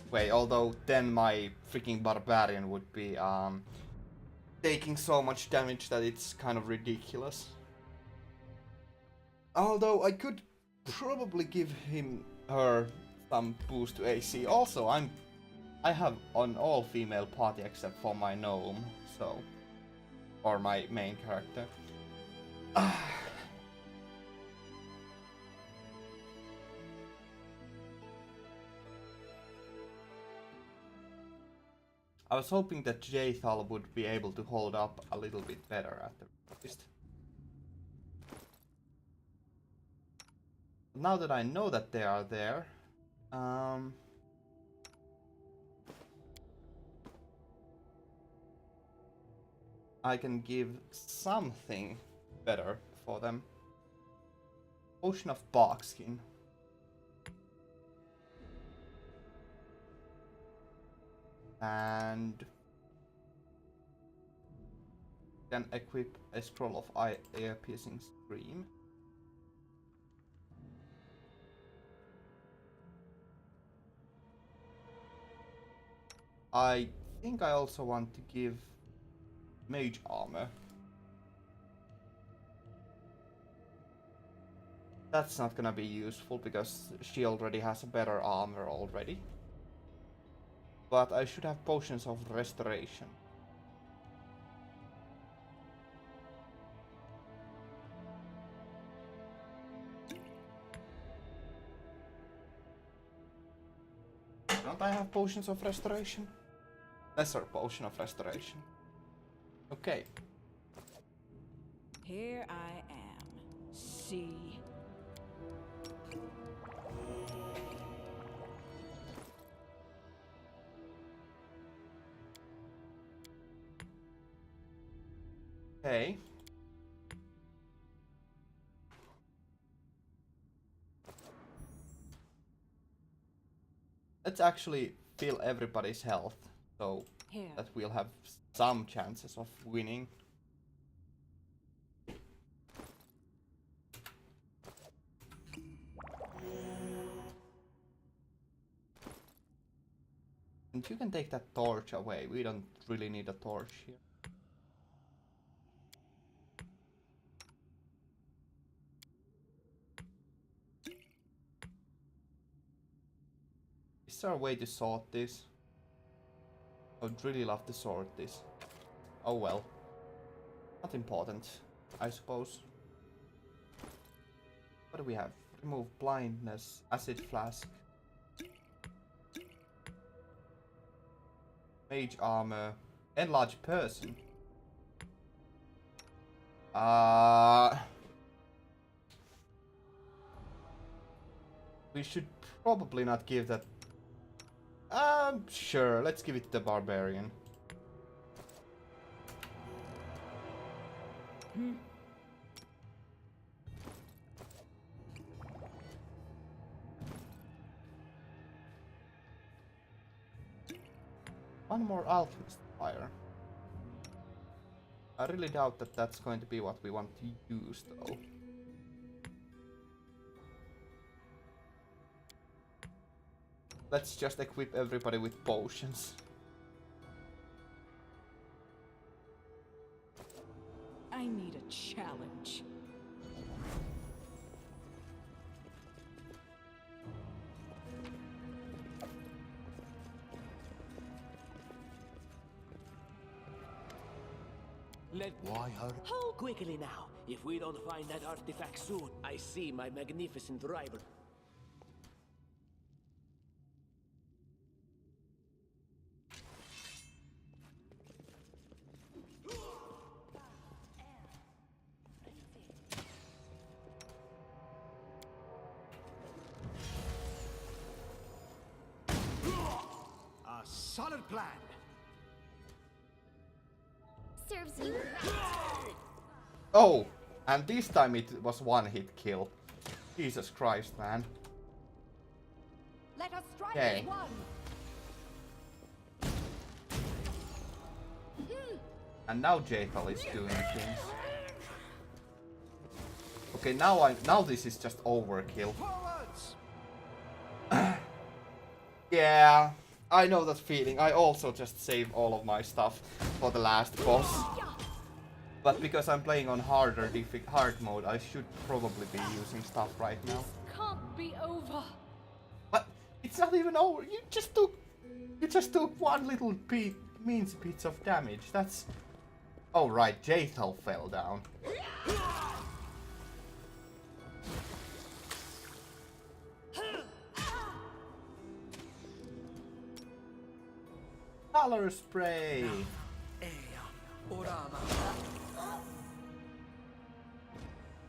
way. Although then my freaking barbarian would be taking so much damage that it's kind of ridiculous. Although I could probably give her some boost to AC. Also, I have an all-female party except for my gnome, so, or my main character. I was hoping that Jethal would be able to hold up a little bit better at the least. Now that I know that they are there, I can give something better for them. Potion of barkskin. And can equip a scroll of ear-piercing scream. I think I also want to give mage armor. That's not gonna be useful because she already has a better armor already. But I should have potions of restoration. Don't I have potions of restoration? Lesser potion of restoration. Okay. Here I am. See. Okay. Let's actually fill everybody's health so Here. that we'll have some chances of winning. And you can take that torch away. We don't really need a torch here. Is there a way to sort this? I would really love to sort this. Oh well. Not important, I suppose. What do we have? Remove blindness, acid flask. Mage armor, enlarge person. We should probably not give that. Sure, let's give it to the barbarian. One more alchemist fire. I really doubt that that's going to be what we want to use, though. Let's just equip everybody with potions. I need a challenge. Why hurry? Hold quickly now. If we don't find that artifact soon, I see my magnificent rival. A solid plan. Serves you. Oh! And this time it was one hit kill. Jesus Christ, man. Let us strike Okay. as one. And now Jaethal is doing things. Okay, now this is just overkill. Forwards! Yeah, I know that feeling. I also just save all of my stuff for the last boss. But because I'm playing on hard mode, I should probably be using stuff right now. Can't be over. But it's not even over. You just took one little means bits of damage. That's. Oh right, Jaethal fell down. Color spray.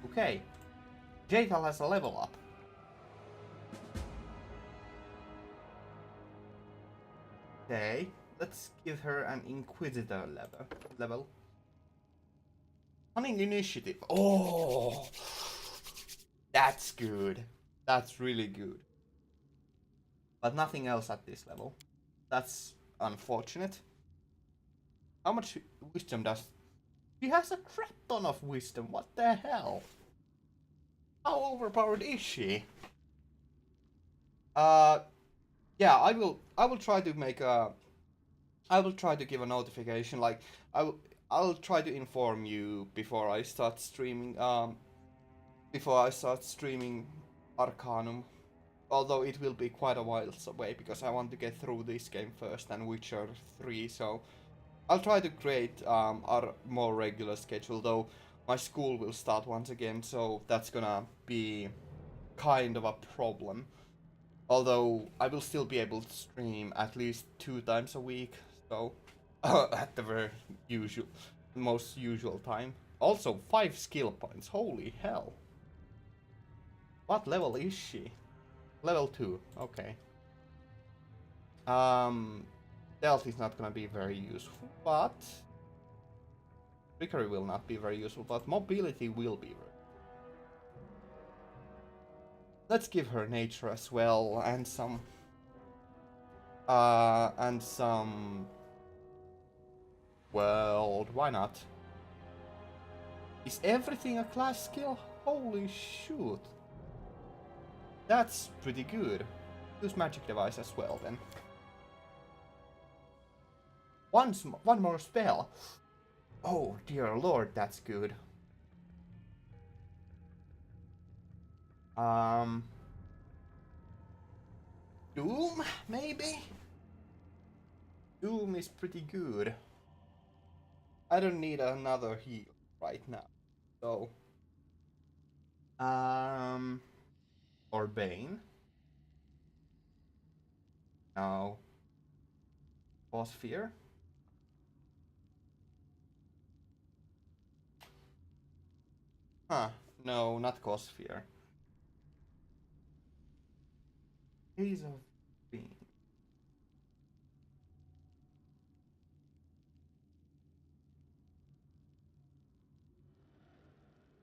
Okay, Jaethal has a level up. Okay, let's give her an Inquisitor level. Cunning initiative. Oh, That's good. That's really good. But nothing else at this level. That's unfortunate. How much wisdom does... She has a crap ton of wisdom. What the hell? How overpowered is she? Yeah, I will try to make a... I will try to give a notification, like, I'll try to inform you before I start streaming, Arcanum. Although it will be quite a while away, because I want to get through this game first and Witcher 3, so I'll try to create a more regular schedule, though my school will start once again, so that's gonna be kind of a problem. Although I will still be able to stream at least 2 times a week, so at the very most usual time. Also 5 skill points, holy hell. What level is she? Level 2, okay. Stealth is not gonna be very useful, but... Trickery will not be very useful, but mobility will be very... Let's give her nature as well, and some... Well, why not? Is everything a class skill? Holy shoot. That's pretty good. Use magic device as well then. One more spell. Oh dear lord, that's good. Doom, maybe? Doom is pretty good. I don't need another heal right now, so... Or Bane? No. Boss Fear? Huh, no, not Cause Fear. Haze of Being.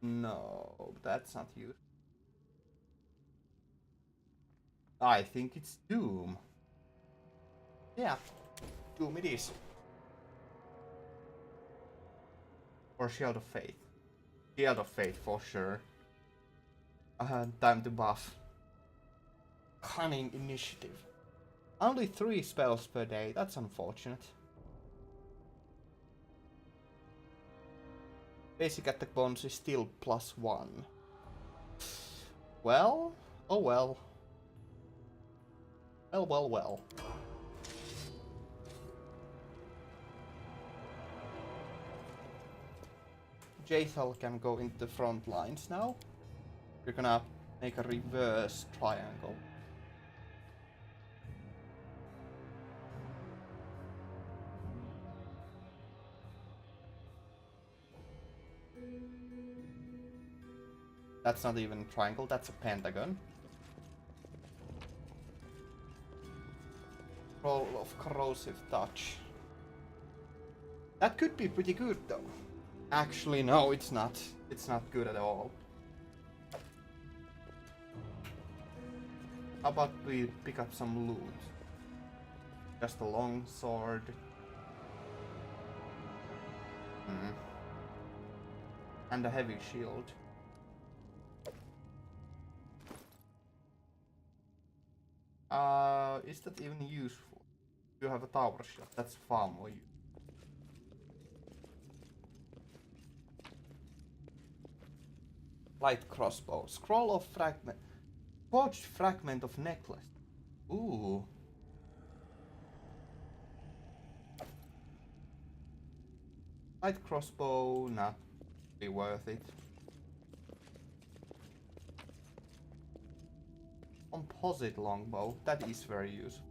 No, that's not you. I think it's Doom. Yeah, Doom it is. Or Shield of Faith. Shield of Faith for sure. Time to buff. Cunning Initiative. Only 3 spells per day, that's unfortunate. Basic attack bonus is still +1. Well, oh well. Well. Jaethal can go into the front lines now. We're gonna make a reverse triangle. That's not even a triangle, that's a pentagon. Roll of Corrosive Touch. That could be pretty good though. Actually, no, it's not. It's not good at all. How about we pick up some loot? Just a long sword. And a heavy shield. Is that even useful? You have a tower shield, that's far more useful. Light crossbow. Scroll of fragment. Forged fragment of necklace. Ooh. Light crossbow, not be worth it. Composite longbow, that is very useful.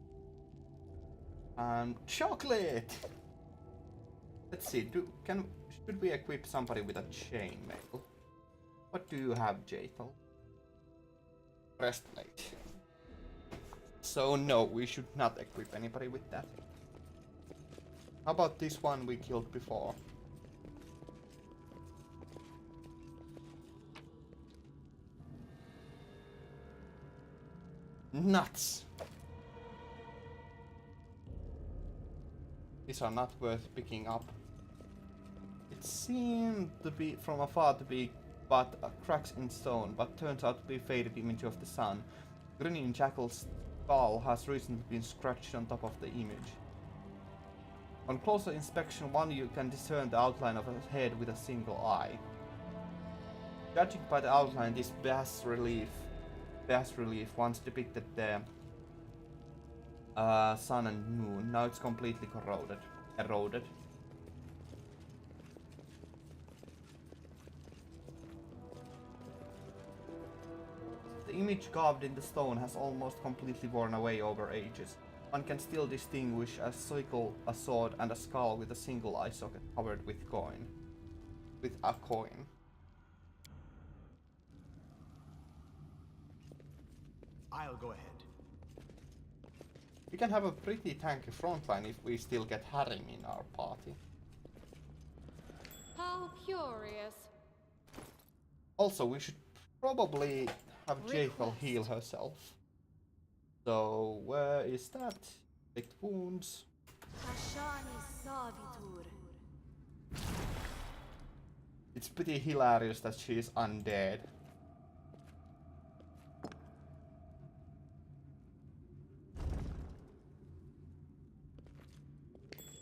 Chocolate! Let's see, should we equip somebody with a chainmail? What do you have, Jaethal? Breastplate. So no, we should not equip anybody with that. How about this one we killed before? Nuts! These are not worth picking up. It seemed to be from afar to be but cracks in stone, but turns out to be a faded image of the sun. Grinning Jackal's skull has recently been scratched on top of the image. On closer inspection, you can discern the outline of a head with a single eye. Judging by the outline, this bas relief once depicted the sun and moon. Now it's completely eroded. The image carved in the stone has almost completely worn away over ages. One can still distinguish a sickle, a sword, and a skull with a single eye socket covered with a coin. I'll go ahead. We can have a pretty tanky frontline if we still get Harim in our party. How curious. Also, we should probably have Jaethal heal herself. So, where is that? Inflict wounds. It's pretty hilarious that she is undead.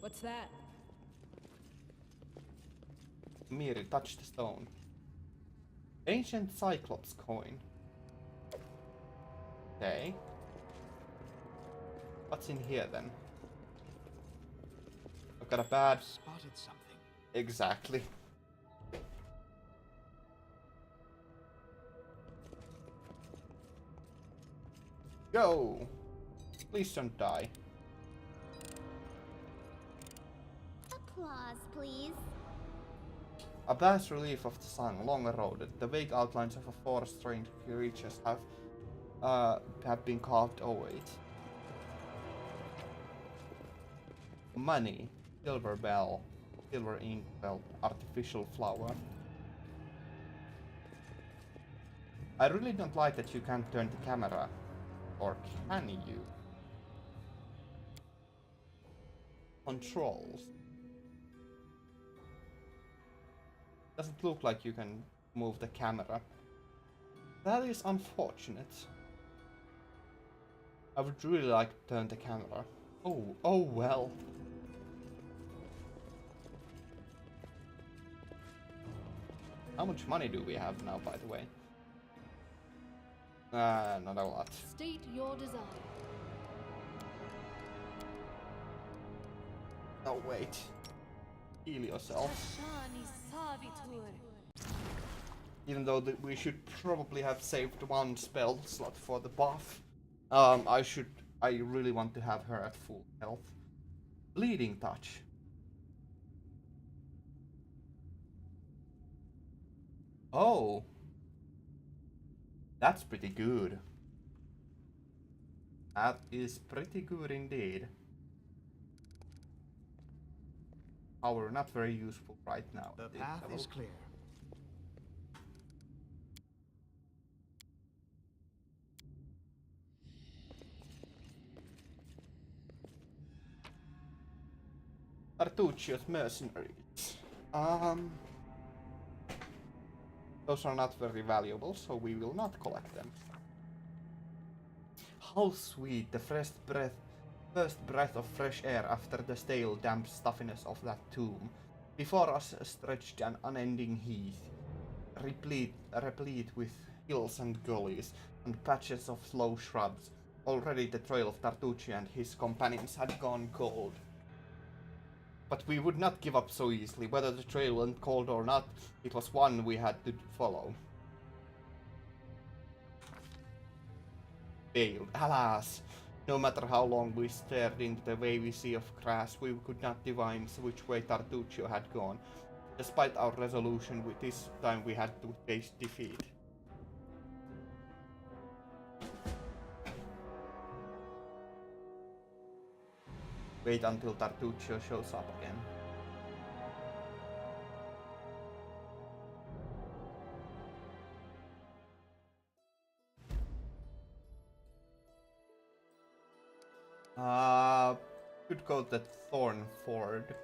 What's that? Miri, touch the stone. Ancient Cyclops coin. Okay. What's in here then? I've got a bad... Spotted something. Exactly. Go! Please don't die. Applause, please. A bas relief of the sun, long eroded. The vague outlines of a forest-trained creatures have been carved over it. Money, silver bell, silver ink bell, artificial flower. I really don't like that you can't turn the camera. Or can you? Controls. Doesn't look like you can move the camera. That is unfortunate. I would really like to turn the camera. Oh well. How much money do we have now, by the way? Not a lot. State your desire. Oh wait. Heal yourself. Even though we should probably have saved one spell slot for the buff. I really want to have her at full health. Bleeding touch. Oh. That's pretty good. That is pretty good indeed. However, not very useful right now. The path is clear. Artuccio's mercenaries. Those are not very valuable, so we will not collect them. How sweet the first breath of fresh air after the stale, damp stuffiness of that tomb. Before us stretched an unending heath, replete with hills and gullies, and patches of low shrubs. Already the trail of Tartucci and his companions had gone cold. But we would not give up so easily. Whether the trail went cold or not, it was one we had to follow. Failed. Alas! No matter how long we stared into the wavy sea of grass, we could not divine which way Tartuccio had gone. Despite our resolution, this time we had to face defeat. Wait until Tartuccio shows up again. Could go that Thornford.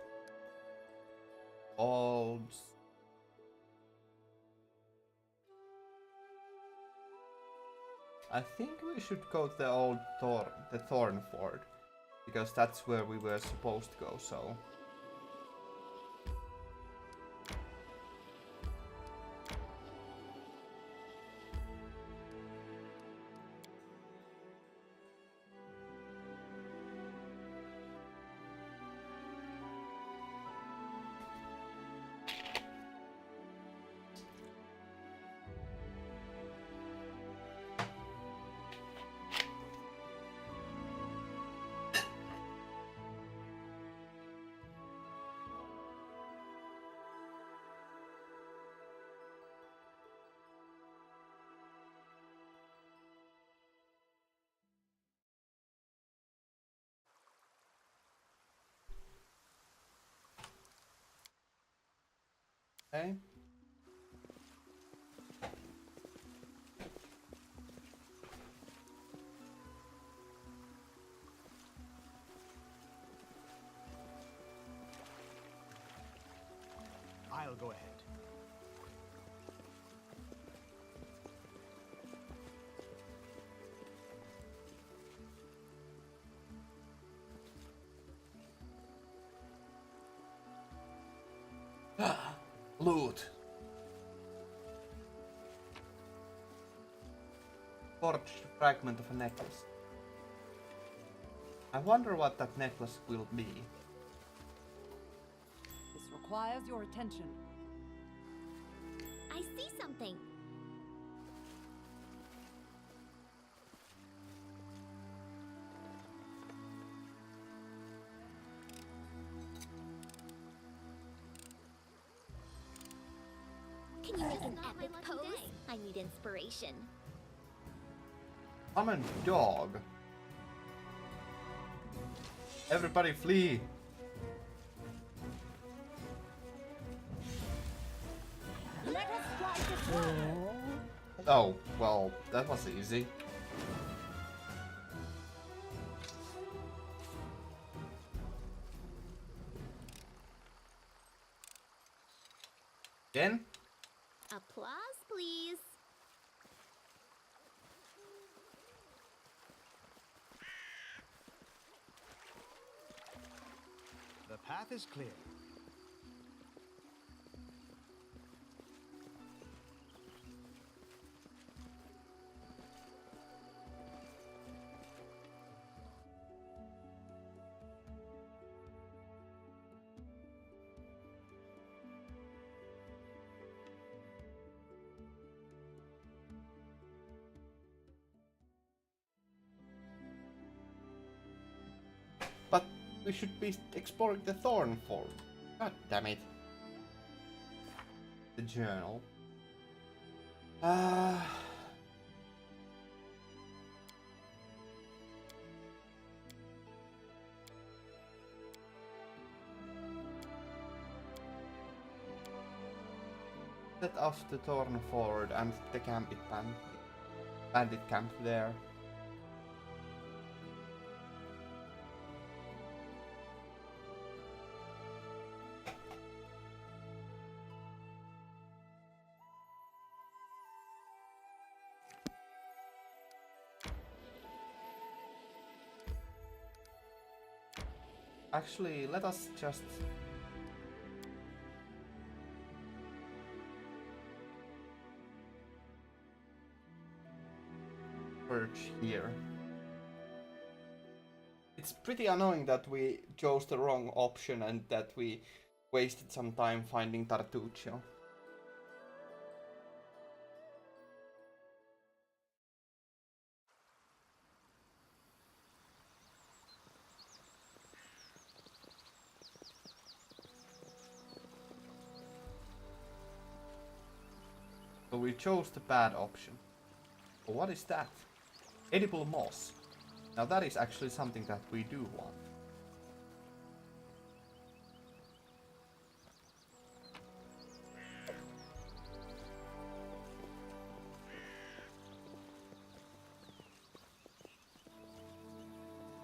Old. I think we should go to the old Thornford, because that's where we were supposed to go. So. Okay. I'll go ahead. Loot. Forged fragment of a necklace. I wonder what that necklace will be. This requires your attention. I see something. Can you make an epic pose? I need inspiration. I'm a dog. Everybody flee! Let us strike it together. Oh, well, that was easy. Again? Applause, please. The path is clear. But we should be exploring the Thornford. God damn it. The journal. Set off the Thornford and the bandit camp there. Actually, let us just search here. It's pretty annoying that we chose the wrong option and that we wasted some time finding Tartuccio. So we chose the bad option. But what is that? Edible moss. Now that is actually something that we do want.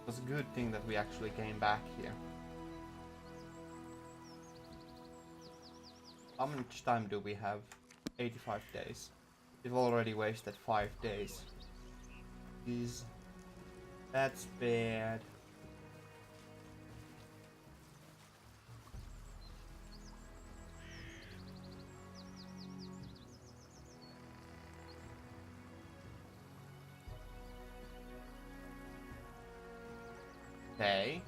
was a good thing that we actually came back here. How much time do we have? 85 days. We've already wasted 5 days. That's bad. Okay.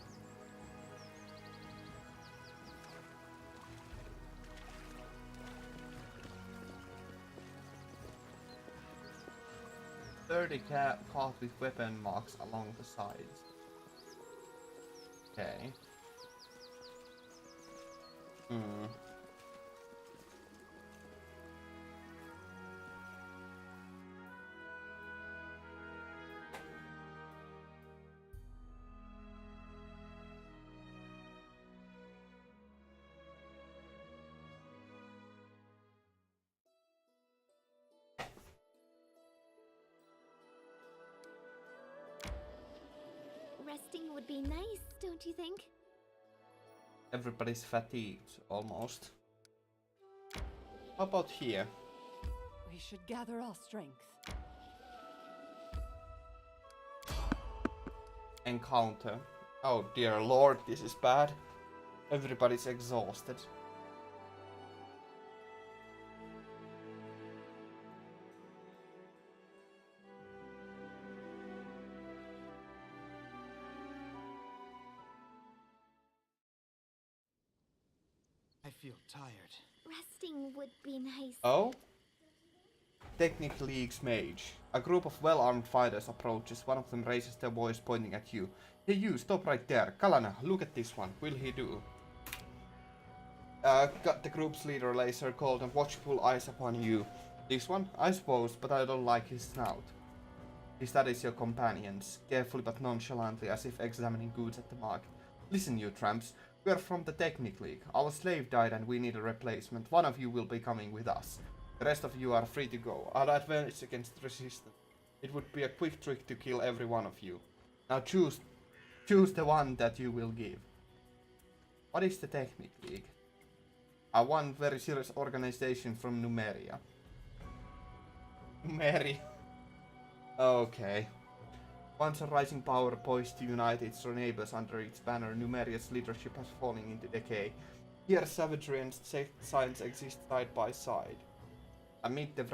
Caught with weapon marks along the sides. Okay. Resting would be nice, don't you think? Everybody's fatigued, almost. How about here? We should gather our strength. Encounter. Oh dear lord, this is bad. Everybody's exhausted. I feel tired. Resting would be nice. Oh? Technic League's mage. A group of well-armed fighters approaches. One of them raises their voice pointing at you. Hey you, stop right there. Kalana, look at this one. Will he do? Got the group's leader lays her cold and watchful eyes upon you. This one? I suppose, but I don't like his snout. He studies your companions, carefully but nonchalantly, as if examining goods at the market. Listen, you tramps. We are from the Technic League. Our slave died and we need a replacement. One of you will be coming with us. The rest of you are free to go. I'll advance against resistance. It would be a quick trick to kill every one of you. Now choose the one that you will give. What is the Technic League? One very serious organization from Numeria. Numeria. Okay. Once a rising power poised to unite its neighbors under its banner, Numeria's leadership has fallen into decay. Here savagery and science exist side by side. Amid the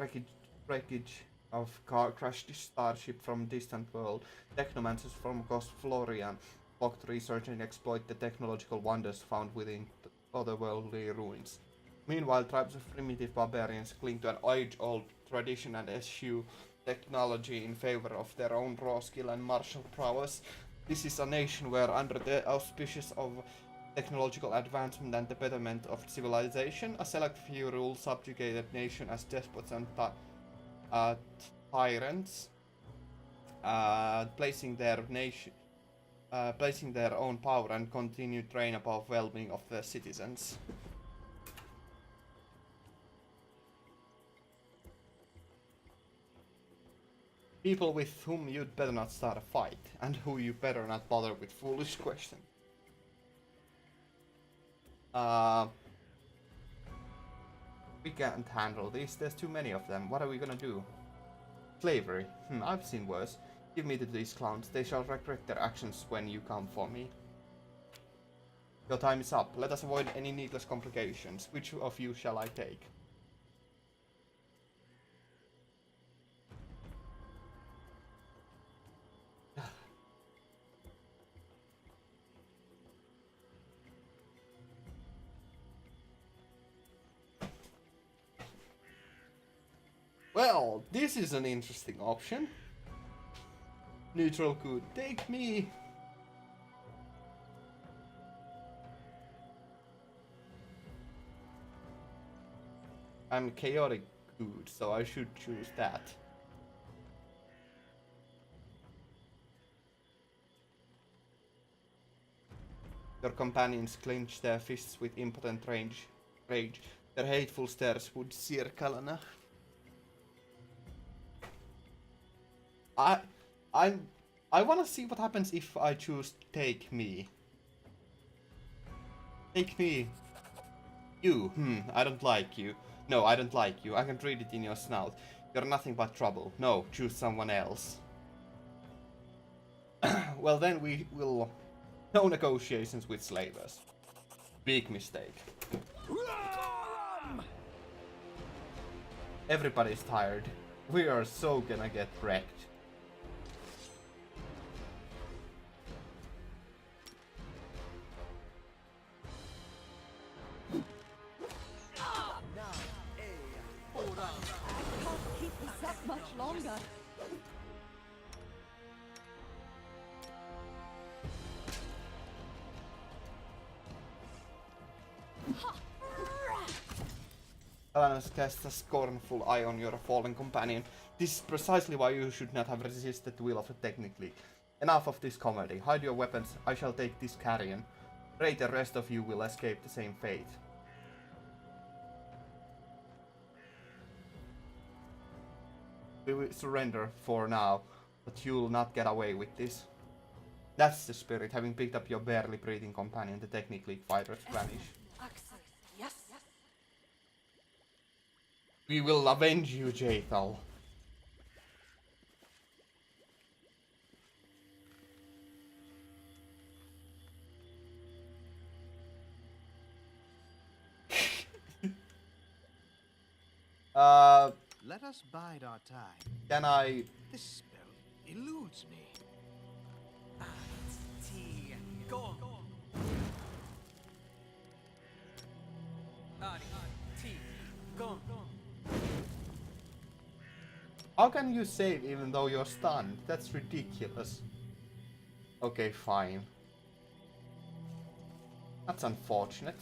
wreckage of crashed starship from distant world, technomancers from Ghost Florian flock to research and exploit the technological wonders found within the otherworldly ruins. Meanwhile, tribes of primitive barbarians cling to an age-old tradition and eschew technology in favor of their own raw skill and martial prowess. This is a nation where, under the auspices of technological advancement and the betterment of civilization, a select few rule subjugated nation as despots and tyrants, placing their own power and continued reign above well-being of their citizens. People with whom you'd better not start a fight, and who you better not bother with foolish questions. We can't handle this, there's too many of them. What are we gonna do? Slavery. I've seen worse. Give me to these clowns, they shall regret their actions when you come for me. Your time is up, let us avoid any needless complications. Which of you shall I take? Well, this is an interesting option. Neutral could take me. I'm chaotic good, so I should choose that. Your companions clench their fists with impotent rage. Their hateful stares would sear Kalana. I wanna see what happens if I choose take me. Take me. You, I don't like you. No, I don't like you. I can read it in your snout. You're nothing but trouble. No, choose someone else. Well, then we will... No negotiations with slavers. Big mistake. Everybody's tired. We are so gonna get wrecked. Can't keep this up much longer. Alanis casts a scornful eye on your fallen companion. This is precisely why you should not have resisted the will of the technically. Enough of this comedy. Hide your weapons. I shall take this carrion. Pray the rest of you will escape the same fate. We will surrender for now, but you'll not get away with this. That's the spirit. Having picked up your barely breathing companion, the technically fighters vanish. Yes. We will avenge you, Jaethal. Let us bide our time. Can I... This spell eludes me. How can you save even though you're stunned? That's ridiculous. Okay, fine. That's unfortunate.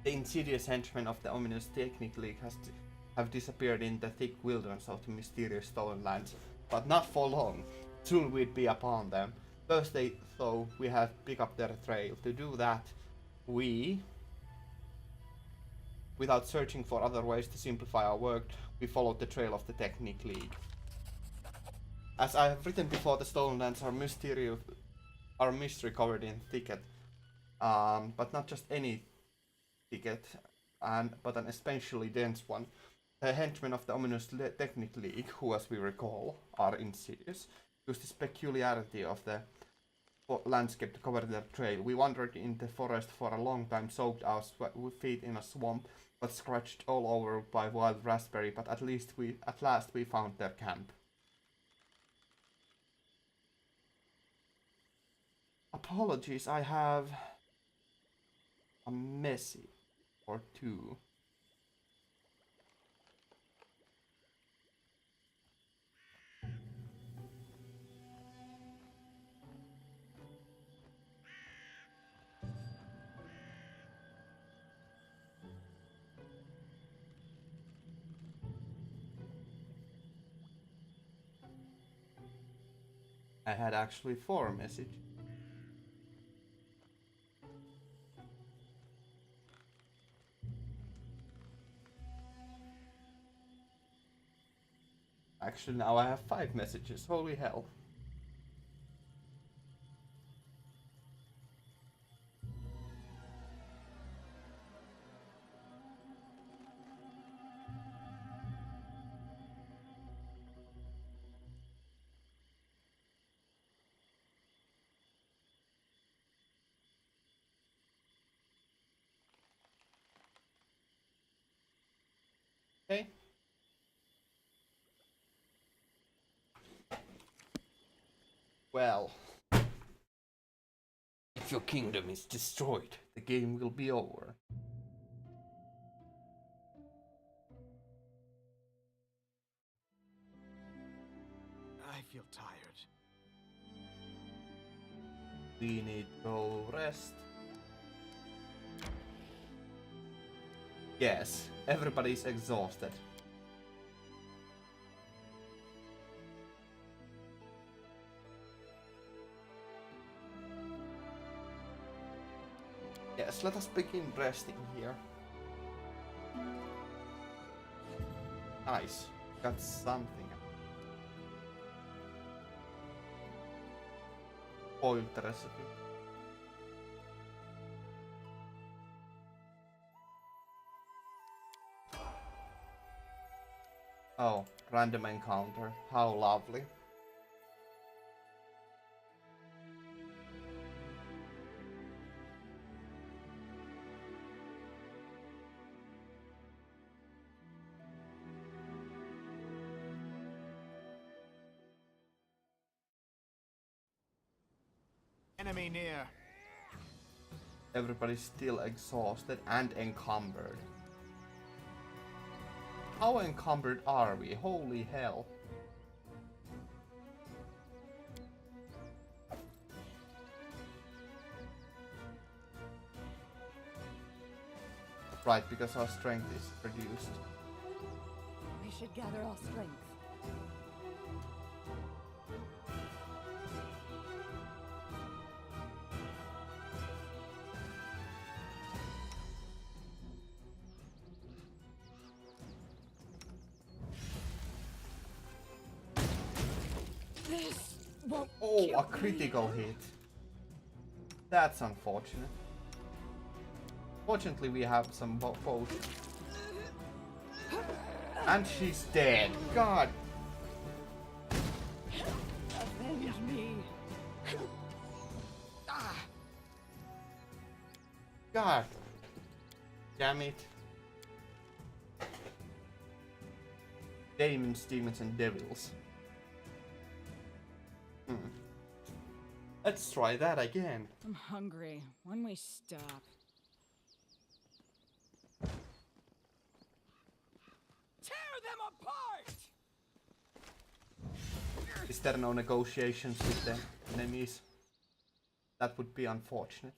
The insidious henchmen of the ominous Technic League have disappeared in the thick wilderness of the mysterious stolen lands, but not for long. Soon we'd be upon them. First, though, we have to pick up their trail. To do that, we, without searching for other ways to simplify our work, we followed the trail of the Technic League. As I have written before, the stolen lands are mystery covered in thicket, but not just any thicket, but an especially dense one. The henchmen of the ominous Technic League, who as we recall are insidious, use this peculiarity of the landscape to cover their trail. We wandered in the forest for a long time, soaked our feet in a swamp, but scratched all over by wild raspberry, but at last we found their camp. Apologies, I have a message or two. I had actually 4 messages. Actually, now I have 5 messages. Holy hell. Okay. Well, if your kingdom is destroyed, the game will be over. I feel tired. We need to go rest. Yes, everybody's exhausted. Yes, let us begin resting here. Nice. Got something. Spoiled the recipe. Oh, random encounter. How lovely. Enemy near. Everybody's still exhausted and encumbered. How encumbered are we? Holy hell. Right, because our strength is reduced. We should gather our strength. This won't Oh, kill a critical hit. That's unfortunate. Fortunately, we have some potions. And she's dead. God. avenge me. God. Damn it. Demons, demons, and devils. Let's try that again. I'm hungry. When we stop. Tear them apart! Is there no negotiations with the enemies? That would be unfortunate.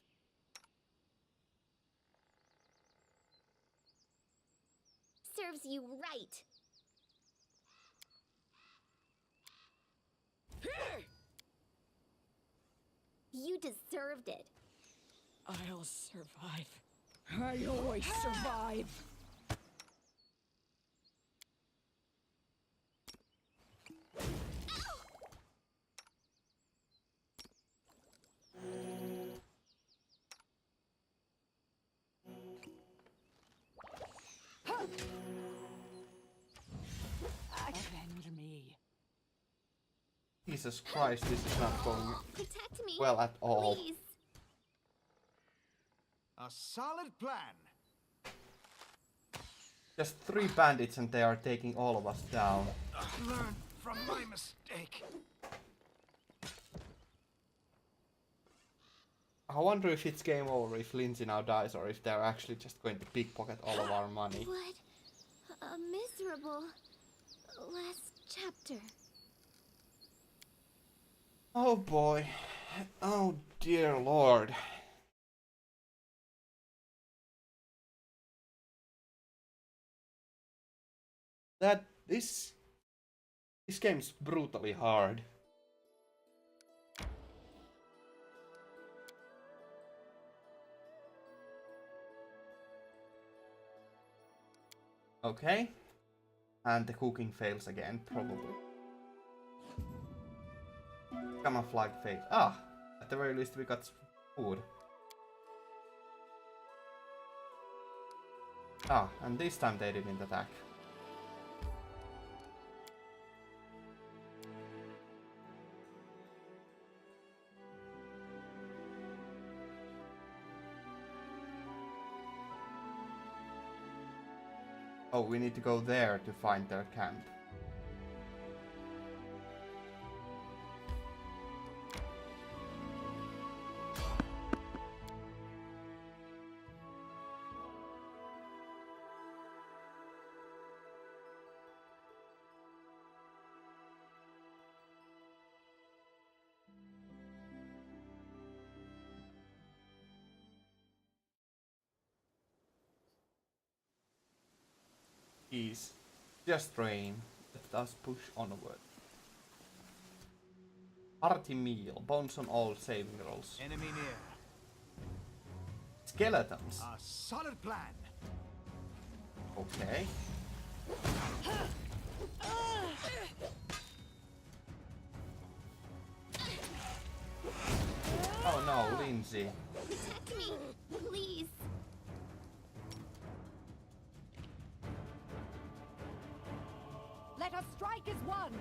Serves you right. You deserved it. I'll survive. I always survive. Avenge me. Jesus Christ, this is not going Protect me. well at all. Please. A solid plan. Just 3 bandits and they are taking all of us down. Learn from my mistake. I wonder if it's game over if Lindsay now dies or if they're actually just going to pickpocket all of our money. What a miserable last chapter. Oh boy. Oh dear lord. This game's brutally hard. Okay. And the cooking fails again, probably. Camouflage fails. Ah! At the very least we got food. Ah, and this time they didn't attack. Oh, we need to go there to find their camp. Ease. Just rain. Let us push onward. Hearty meal. Bones on all saving rolls. Enemy near. This skeletons. A solid plan. Okay. Oh no, Lindsay. Protect me, please. Let us strike as one.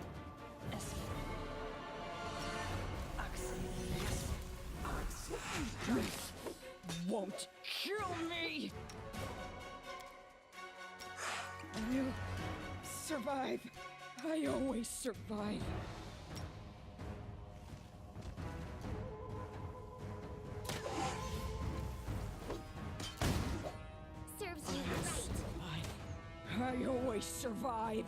Won't kill me! I'll survive. I always survive. Serves you right. Survive. I always survive.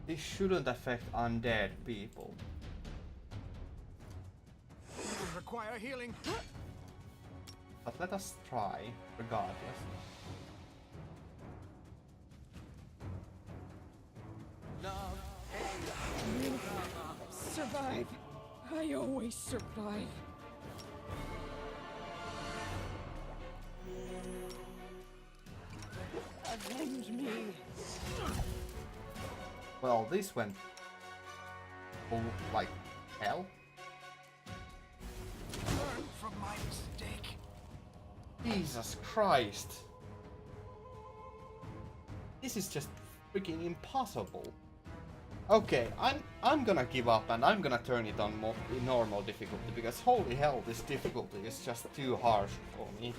This shouldn't affect undead people. Will require healing. But let us try, regardless. Survive. I always survive. Avenge me. Well, this went like hell. Learn from my mistake. Jesus Christ. This is just freaking impossible. Okay, I'm gonna give up and I'm gonna turn it on normal difficulty because holy hell, this difficulty is just too harsh for me.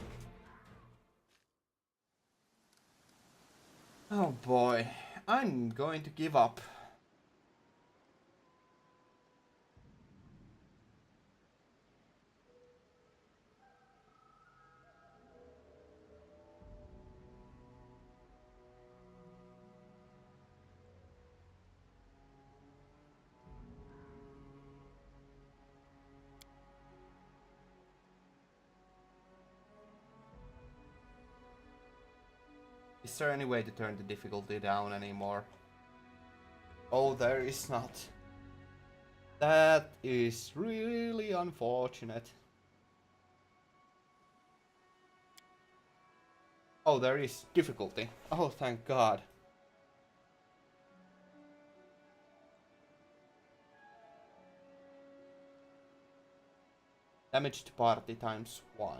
Oh boy, I'm going to give up. Is there any way to turn the difficulty down anymore? Oh, there is not. That is really unfortunate. Oh, there is difficulty. Oh, thank God. Damage to party times 1.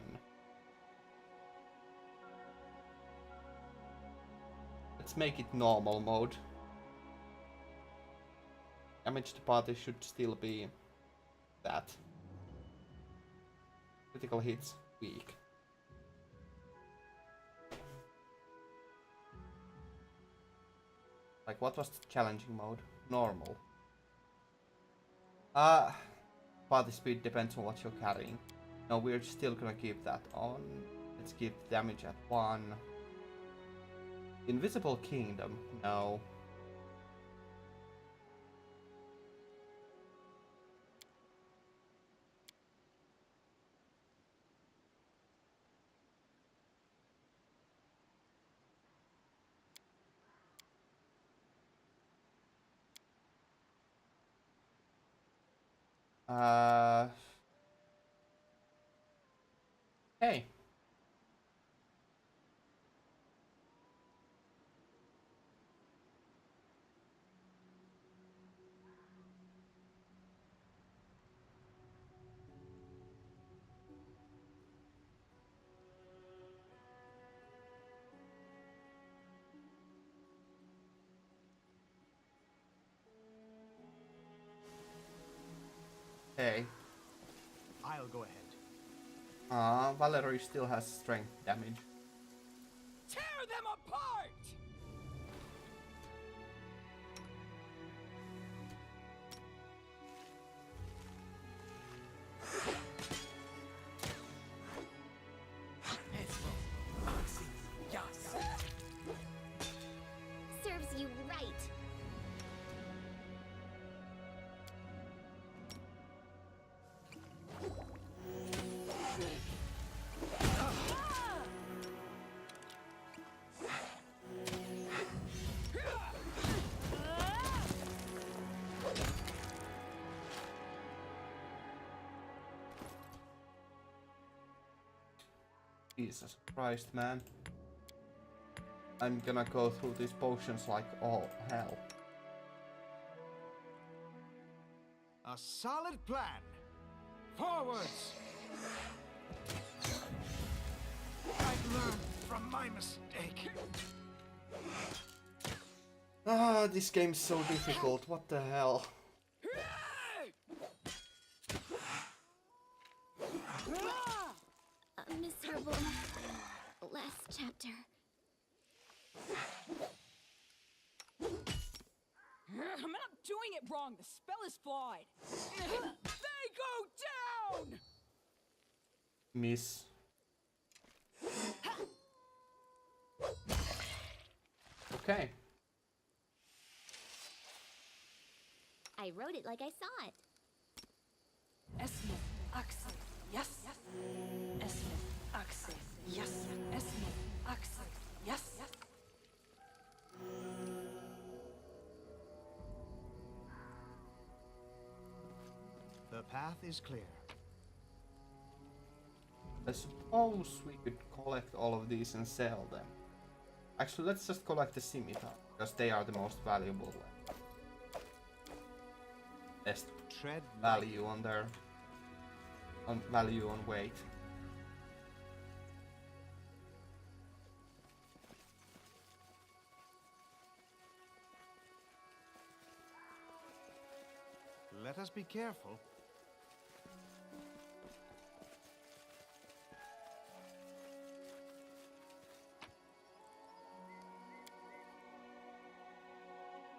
Let's make it normal mode. Damage to party should still be that. Critical hits, weak. Like, what was the challenging mode? Normal. Party speed depends on what you're carrying. No, we're still gonna keep that on. Let's keep damage at 1. Invisible Kingdom, no. Hey. Hey. I'll go ahead. Valerie still has strength damage. Tear them apart! Serves you right. Jesus Christ, man. I'm gonna go through these potions like all hell. A solid plan. Forwards! I've learned from my mistake. Ah, this game's so difficult. What the hell? A miserable last chapter. I'm not doing it wrong. The spell is flawed. They go down! Miss. Okay. I wrote it like I saw it. Esmith, Axel, yes. Esmith, Axel, yes. Esmith, Axel, yes. The path is clear. I suppose we could collect all of these and sell them. Actually, let's just collect the scimitar, because they are the most valuable. Best Tread value on their value on weight. Let us be careful.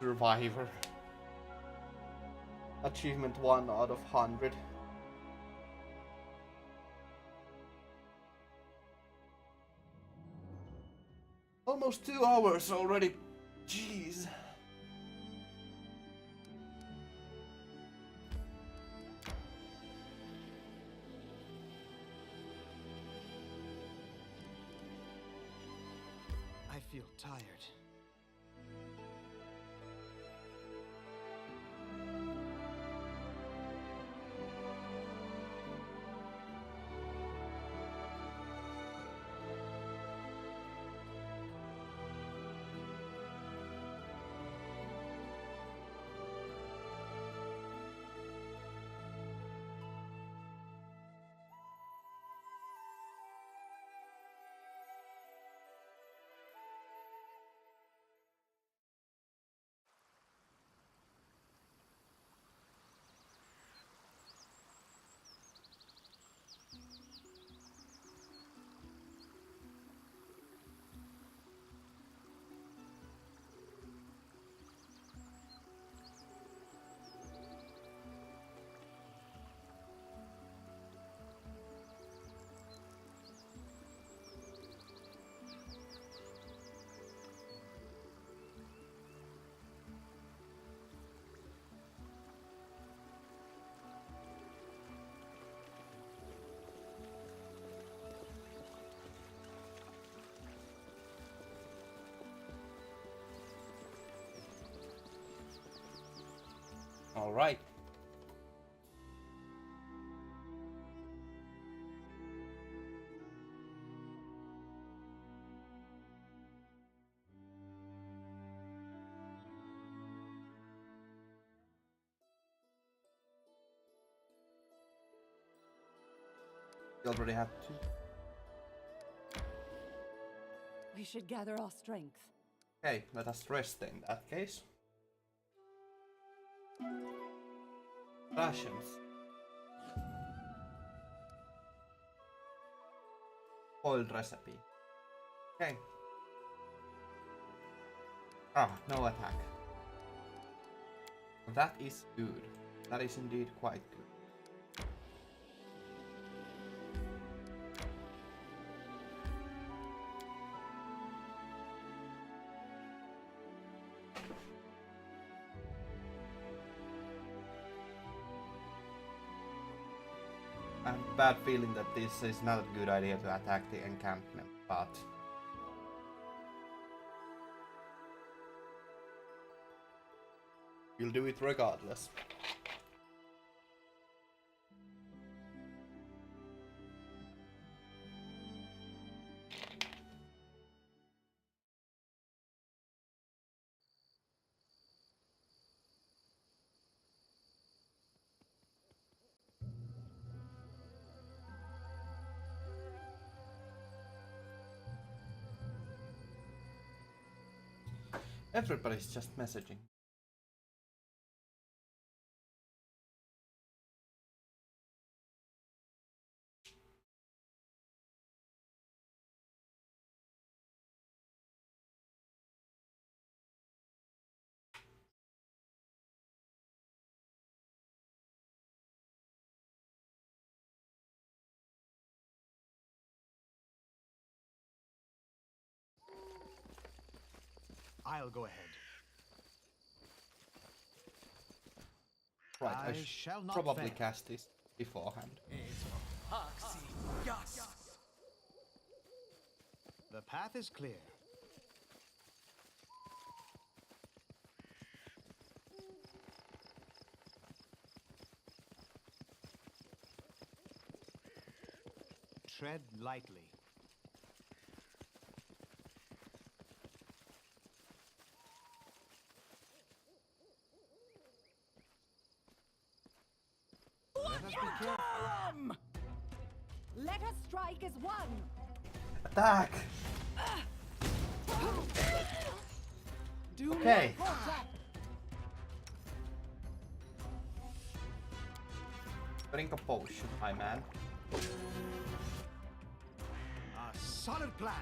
Survivor. Achievement 1 out of 100. Almost 2 hours already. Jeez. I feel tired. All right. We already have 2. We should gather our strength. Okay, let us rest in that case. Rations. Boiled recipe. Okay. Ah, no attack. That is good. That is indeed quite good. I have a bad feeling that this is not a good idea to attack the encampment, but we'll do it regardless. Everybody's just messaging. I'll go ahead. Right, I I should shall not probably fail. cast this beforehand. The path is clear. Tread lightly. Let us be careful. Let us strike as one. Attack! Do Okay. not falter. Drink a potion, my man. A solid plan.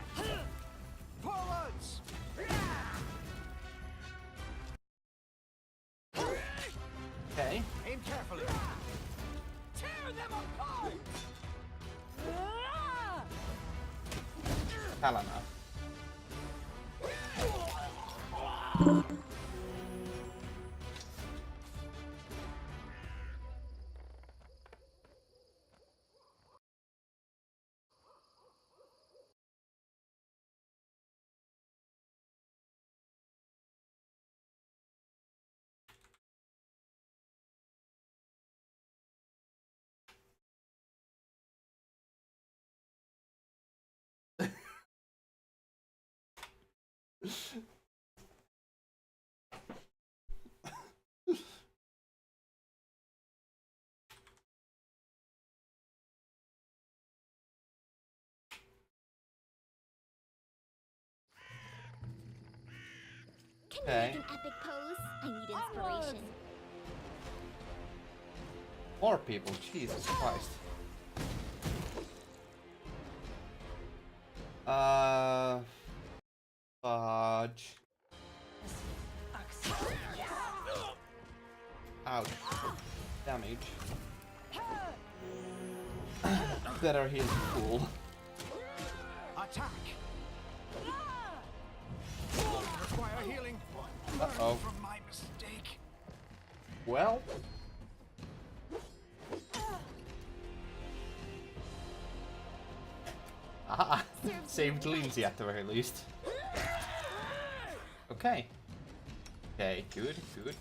Forwards! Okay. Aim carefully. Tear them apart! Helena. Can Okay. you make an epic pose? I need inspiration. More people, Jesus Christ. Fudge. Ouch. Damage. Better heal the fool. Attack! Require healing. Uh-oh. From my mistake. Well. Aha! Saved Lindsay at the very least. Okay. Okay, good, good.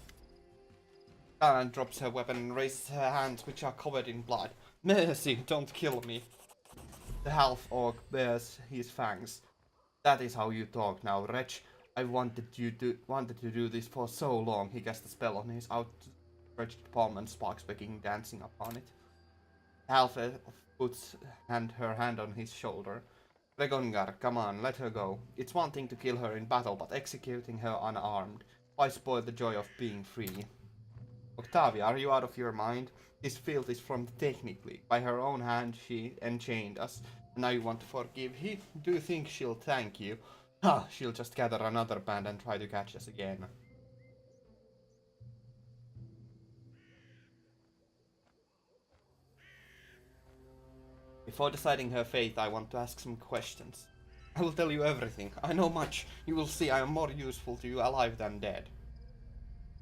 Alan drops her weapon and raises her hands, which are covered in blood. Mercy, don't kill me. The half orc bares his fangs. That is how you talk now, wretch. I wanted to do this for so long. He cast a spell on his outstretched palm and sparks began dancing upon it. Half puts her hand on his shoulder. Regongar, come on, let her go. It's one thing to kill her in battle, but executing her unarmed. Why spoil the joy of being free? Octavia, are you out of your mind? This filth is from the Technic League. By her own hand she enchained us. And now you want to forgive he? Do you think she'll thank you? Ha! She'll just gather another band and try to catch us again. Before deciding her fate, I want to ask some questions. I will tell you everything. I know much. You will see I am more useful to you alive than dead.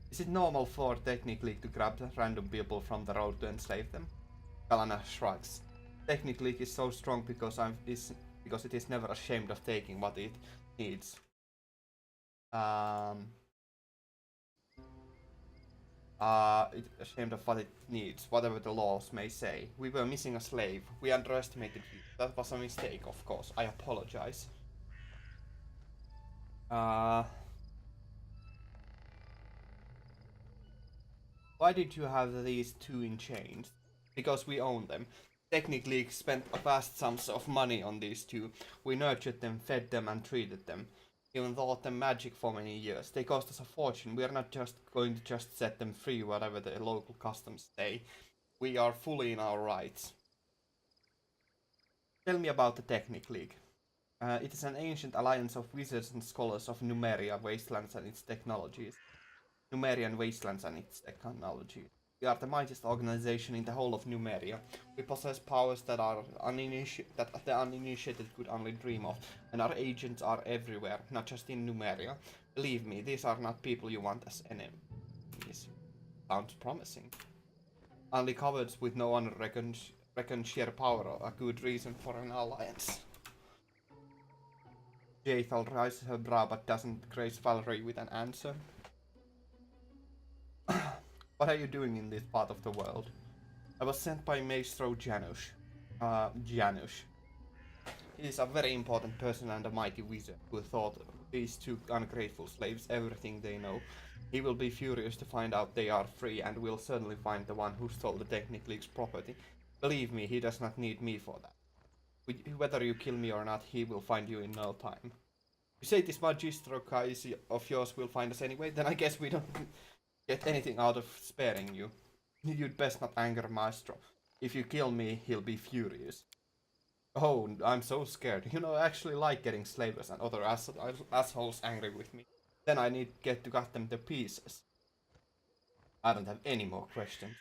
Is it normal for Technic League to grab random people from the road to enslave them? Kalana shrugs. Technic League is so strong because it is never ashamed of taking what it needs. It's ashamed of what it needs, whatever the laws may say. We were missing a slave. We underestimated you. That was a mistake, of course. I apologize. Why did you have these two in chains? Because we own them. Technically spent vast sums of money on these two. We nurtured them, fed them, and treated them. even taught them magic for many years. They cost us a fortune. We are not just going to just set them free, whatever the local customs say. We are fully in our rights. Tell me about the Technic League. It is an ancient alliance of wizards and scholars of Numeria, Wastelands and its technologies. Numerian Wastelands and its technology. We are the mightiest organization in the whole of Numeria. We possess powers that the uninitiated could only dream of, and our agents are everywhere, not just in Numeria. Believe me, these are not people you want as enemies. Sounds promising. Only cowards with no one reckon sheer power a good reason for an alliance. Jaethal raises her brow but doesn't grace Valerie with an answer. What are you doing in this part of the world? I was sent by Maestro Janusz. Janusz. He is a very important person and a mighty wizard who taught these two ungrateful slaves everything they know. He will be furious to find out they are free and will certainly find the one who stole the Technic League's property. Believe me, he does not need me for that. Whether you kill me or not, he will find you in no time. You say this Magistro guy of yours will find us anyway? Then I guess we don't get anything out of sparing you. You'd best not anger Maestro. If you kill me, he'll be furious. Oh, I'm so scared. You know, I actually like getting slavers and other assholes angry with me. Then I need to cut them to pieces. I don't have any more questions.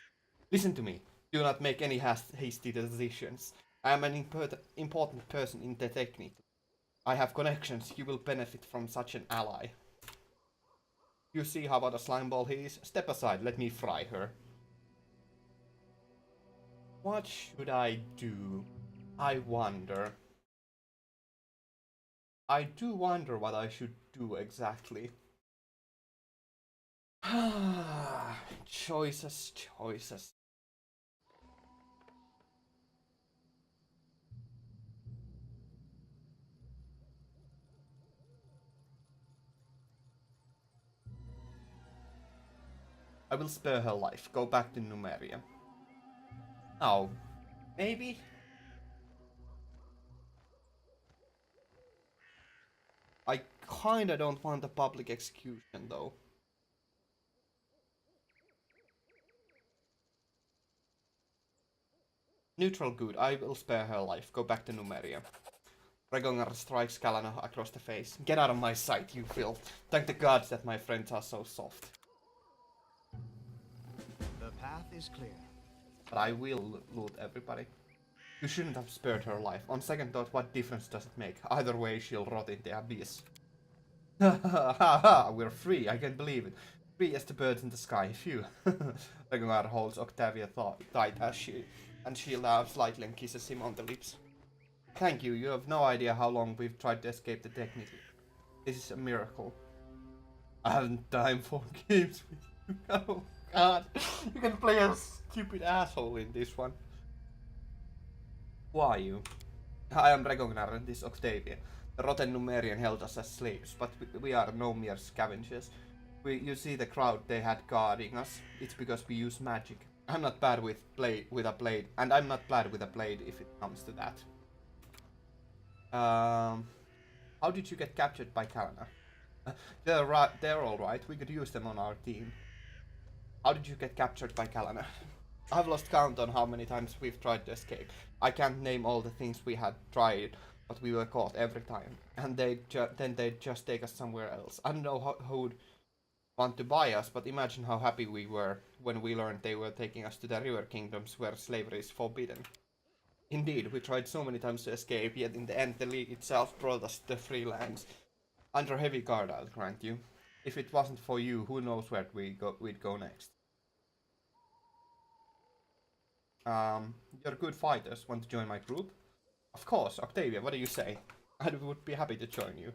Listen to me. Do not make any hasty decisions. I am an important person in the technique. I have connections. You will benefit from such an ally. You see how about a slime ball he is? Step aside, let me fry her. What should I do? I wonder. I do wonder what I should do exactly. Choices. I will spare her life. Go back to Numeria. Oh, maybe? I kinda don't want a public execution though. Neutral good. I will spare her life. Go back to Numeria. Regongar strikes Kalana across the face. Get out of my sight, you filth. Thank the gods that my friends are so soft. The path is clear. But I will loot everybody. You shouldn't have spared her life. On second thought, what difference does it make? Either way, she'll rot in the abyss. Ha ha ha! We're free, I can't believe it. Free as the birds in the sky. Phew. Regongar holds Octavia tight as she laughs lightly and kisses him on the lips. Thank you, you have no idea how long we've tried to escape the Technic. This is a miracle. I haven't time for games with you. Oh god. You can play a stupid asshole in this one. Who are you? I am Regognar and this is Octavia. The rotten Numerian held us as slaves, but we are no mere scavengers. You see the crowd they had guarding us. It's because we use magic. I'm not bad with a blade, and I'm not bad with a blade if it comes to that. How did you get captured by Kalana? They're alright, we could use them on our team. How did you get captured by Kalana? I've lost count on how many times we've tried to escape. I can't name all the things we had tried, but we were caught every time. And then they'd just take us somewhere else. I don't know who'd want to buy us, but imagine how happy we were when we learned they were taking us to the river kingdoms where slavery is forbidden. Indeed, we tried so many times to escape, yet in the end the League itself brought us to the free lands. Under heavy guard, I'll grant you. If it wasn't for you, who knows where we'd go next. You're good fighters. Want to join my group? Of course, Octavia, what do you say? I would be happy to join you.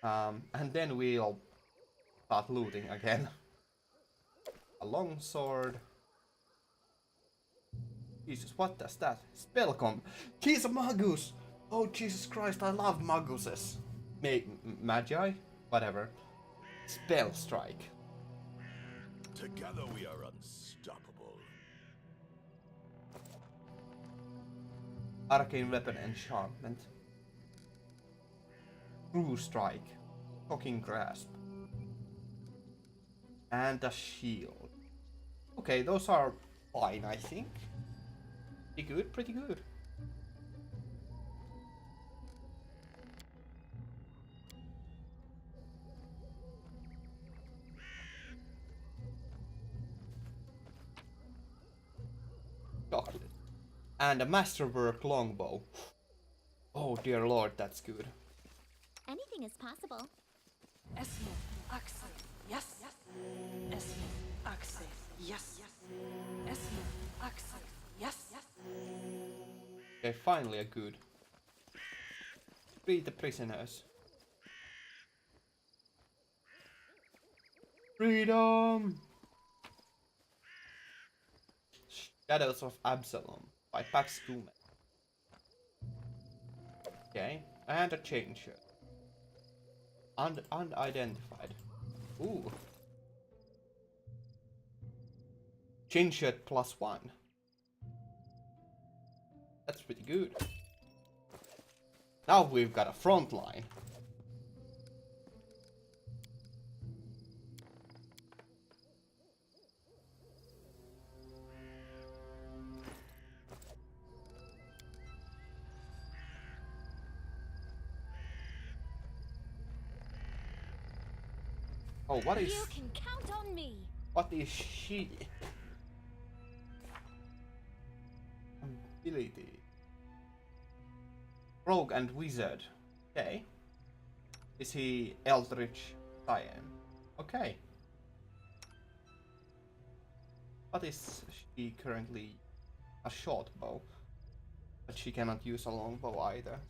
And then we'll start looting again. A long sword. Jesus, what does that? Spell comp. He's a magus! Oh, Jesus Christ, I love maguses. Magi? Whatever. Spell strike. Together we are unstoppable. Arcane weapon enchantment. True Strike, Shocking Grasp, and a Shield. Okay, those are fine, I think. Pretty good, pretty good. Chocolate. And a Masterwork Longbow. Oh dear lord, that's good. Anything is possible. Esmith, Axel, yes. Esmith, Axel, yes. Esmith, Axel, yes. Okay, finally a good. Free the prisoners. Freedom! Shadows of Absalom by Pax Kumet. Okay, and a changer. Unidentified. Ooh. Chain shirt +1. That's pretty good. Now we've got a front line. Oh, what is... You can count on me. What is she? Ability. Rogue and Wizard. Okay. Is he Eldritch Cyan? Okay. What is she currently? A short bow. But she cannot use a longbow either.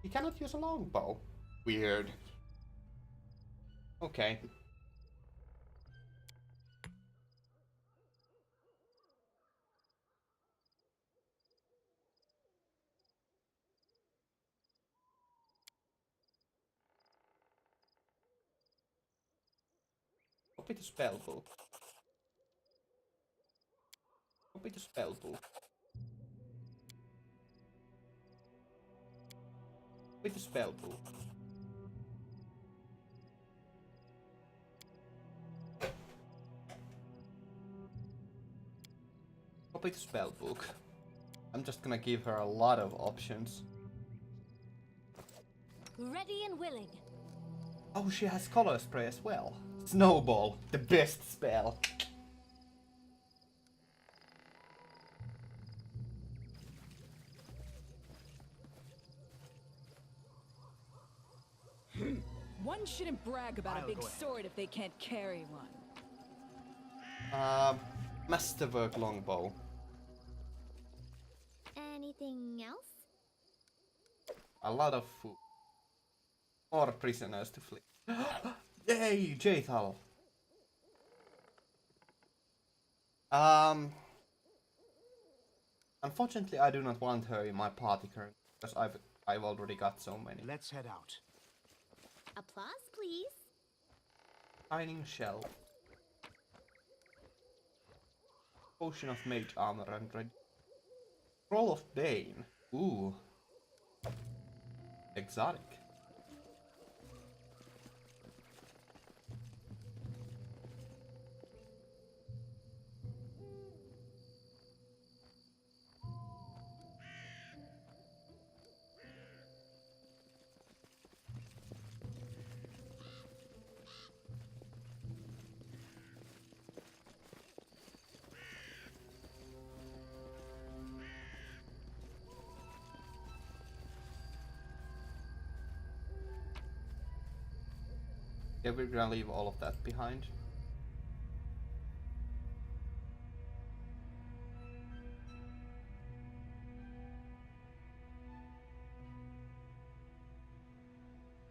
She cannot use a longbow. Weird. Okay. Copy the spellbook. Copy the spellbook. Copy the spellbook. Copy the spellbook. I'm just gonna give her a lot of options. Ready and willing. Oh, she has color spray as well. Snowball, the best spell. One shouldn't brag about I'll a big go ahead. sword if they can't carry one. Masterwork longbow. Anything else? A lot of food. More prisoners to flee. Yay, Jathal. Unfortunately, I do not want her in my party currently because I've already got so many. Let's head out. Applause, please. Shining shell. Potion of mage armor and red. Scroll of Bane. Ooh. Exotic. Yeah, we're gonna leave all of that behind.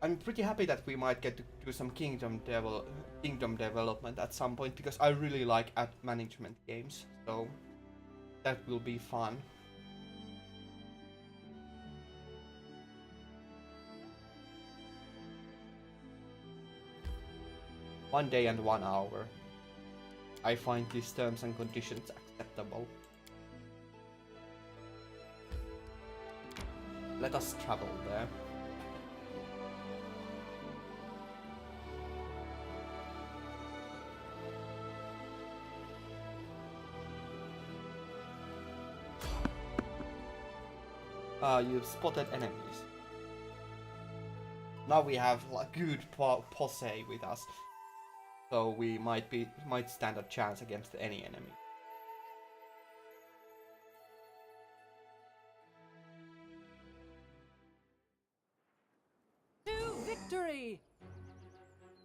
I'm pretty happy that we might get to do some kingdom development at some point because I really like management games, so that will be fun. One day and 1 hour. I find these terms and conditions acceptable. Let us travel there. You've spotted enemies. Now we have like good posse with us, so we might stand a chance against any enemy. To victory!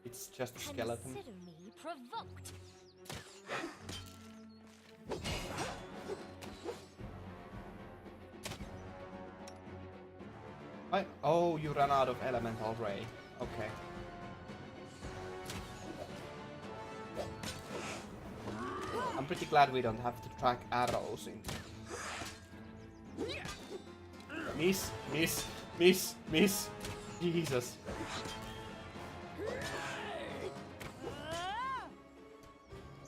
It's just a skeleton. Consider me provoked. Oh, you ran out of elemental ray. Okay. I'm pretty glad we don't have to track arrows in. Miss, miss, miss, miss. Jesus.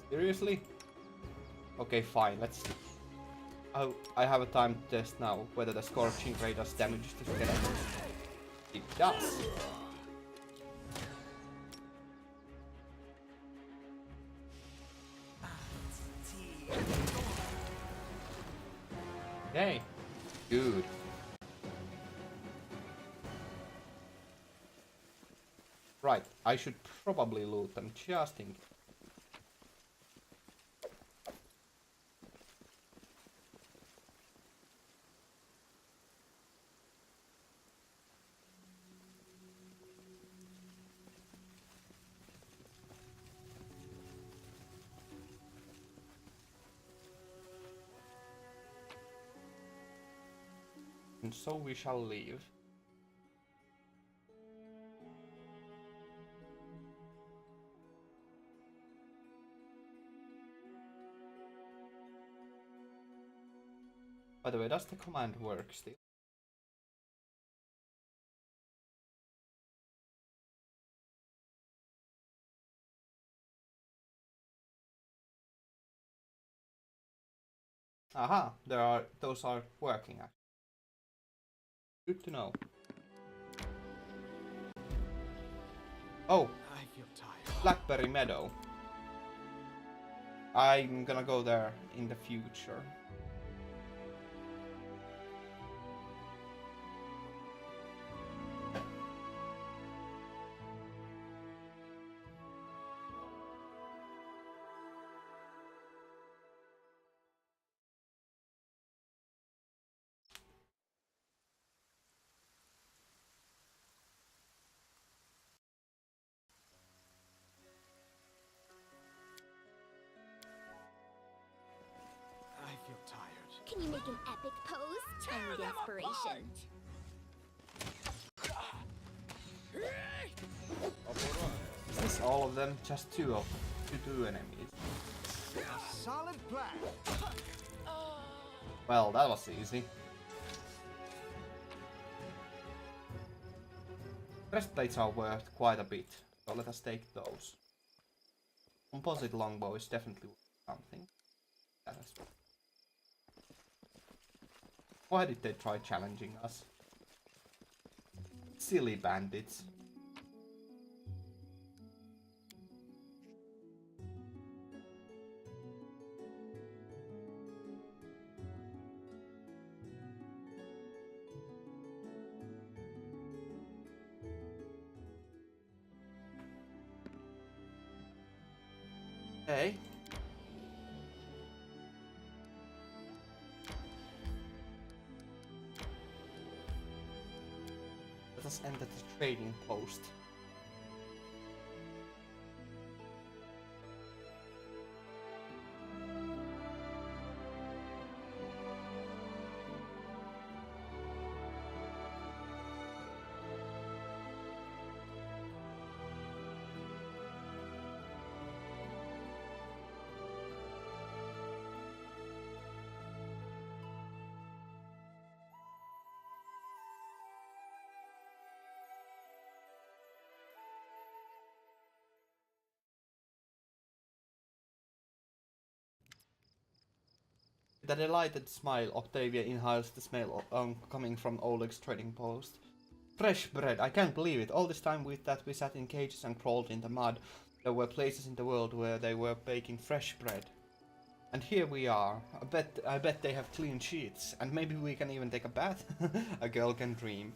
Seriously? Okay, fine. Let's. Oh, I have a time to test now whether the scorching ray does damage to skeletons. It does. Okay. Good. Right, I should probably loot them just in case. And so we shall leave. By the way, does the command work still? Aha, those are working actually. Good to know. Oh, I feel tired. Blackberry Meadow. I'm gonna go there in the future. I feel tired. Can you make an epic pose? I need inspiration. Is this all of them? Just two enemies. A solid plan. Well, that was easy. Breastplates are worth quite a bit, so let us take those. Composite longbow is definitely worth something. That is. Why did they try challenging us? Silly bandits. Okay. Let us enter the trading post. With a delighted smile, Octavia inhales the smell coming from Oleg's trading post. Fresh bread, I can't believe it. All this time with that we sat in cages and crawled in the mud. There were places in the world where they were baking fresh bread. And here we are. I bet they have clean sheets, and maybe we can even take a bath. A girl can dream.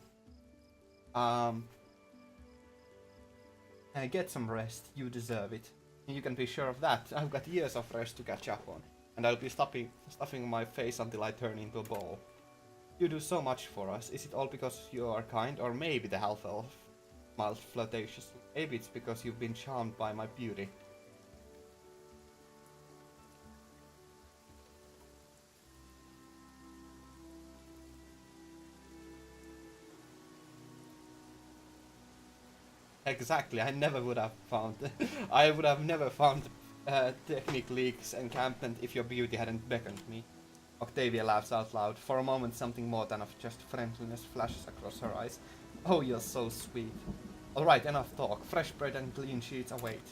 Get some rest. You deserve it. You can be sure of that. I've got years of rest to catch up on, and I'll be stuffing my face until I turn into a ball. You do so much for us. Is it all because you are kind, or maybe the half elf smiled flirtatiously? Maybe it's because you've been charmed by my beauty. Exactly, I never would have found. I would have never found Technic League's encampment if your beauty hadn't beckoned me. Octavia laughs out loud. For a moment, something more than of just friendliness flashes across her eyes. Oh, you're so sweet. Alright, enough talk. Fresh bread and clean sheets await.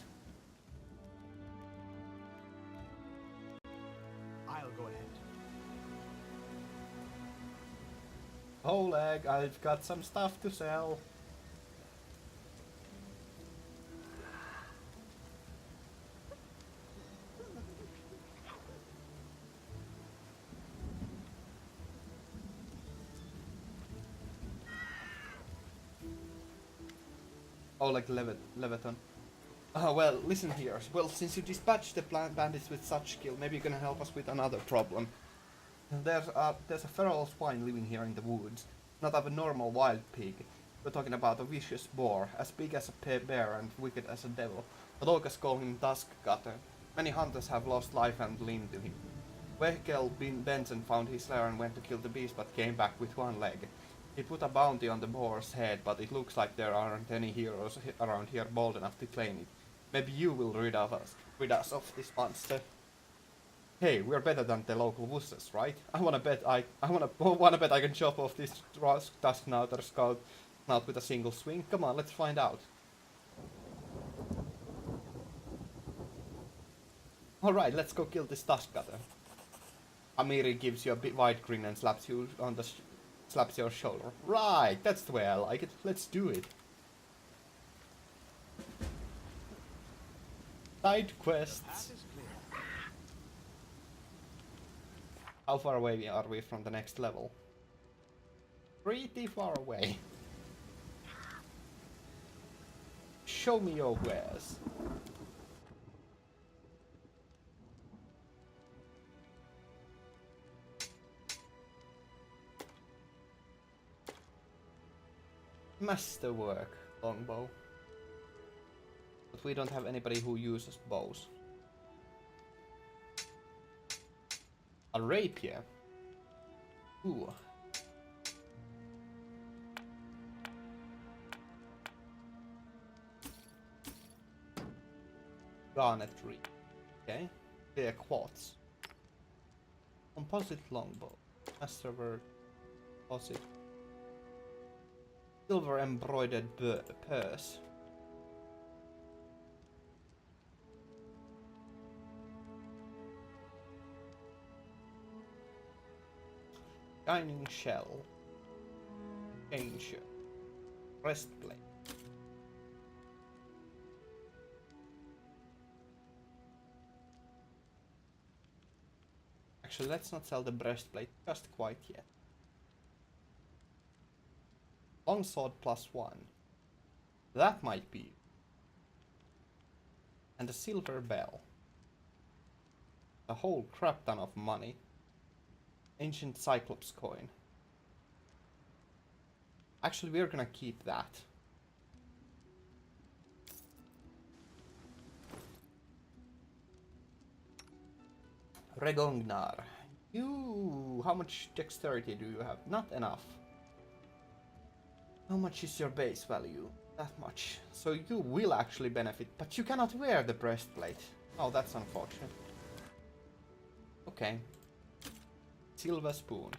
I'll go ahead. Oleg, I've got some stuff to sell. Oleg Leviton. Well, listen here. Well, since you dispatched the bandits with such skill, maybe you can help us with another problem. There's a feral swine living here in the woods. Not of a normal wild pig. We're talking about a vicious boar, as big as a bear and wicked as a devil. The locals call him Dusk Cutter. Many hunters have lost life and limb to him. Wehkel Benson found his lair and went to kill the beast, but came back with one leg. He put a bounty on the boar's head, but it looks like there aren't any heroes around here bold enough to claim it. Maybe you will rid us of this monster. Hey, we're better than the local wusses, right? I wanna bet I can chop off this Dusknouter's skull not with a single swing. Come on, let's find out. Alright, let's go kill this Duskcutter. Amiri gives you a bit wide grin and slaps your shoulder. Right, that's the way I like it. Let's do it. Side quests. That is clear. How far away are we from the next level? Pretty far away. Show me your wares. Masterwork, longbow. But we don't have anybody who uses bows. A rapier. Ooh. Garnetry. Okay. Clear quartz. Composite longbow. Masterwork. Composite. Silver embroidered purse. Shining shell. Changer. Breastplate. Actually, let's not sell the breastplate just quite yet. Longsword +1. That might be. And a silver bell. A whole crap ton of money. Ancient Cyclops coin. Actually, we're gonna keep that. Regongnar. How much dexterity do you have? Not enough. How much is your base value? That much. So you will actually benefit, but you cannot wear the breastplate. Oh, that's unfortunate. Okay. Silver spoon.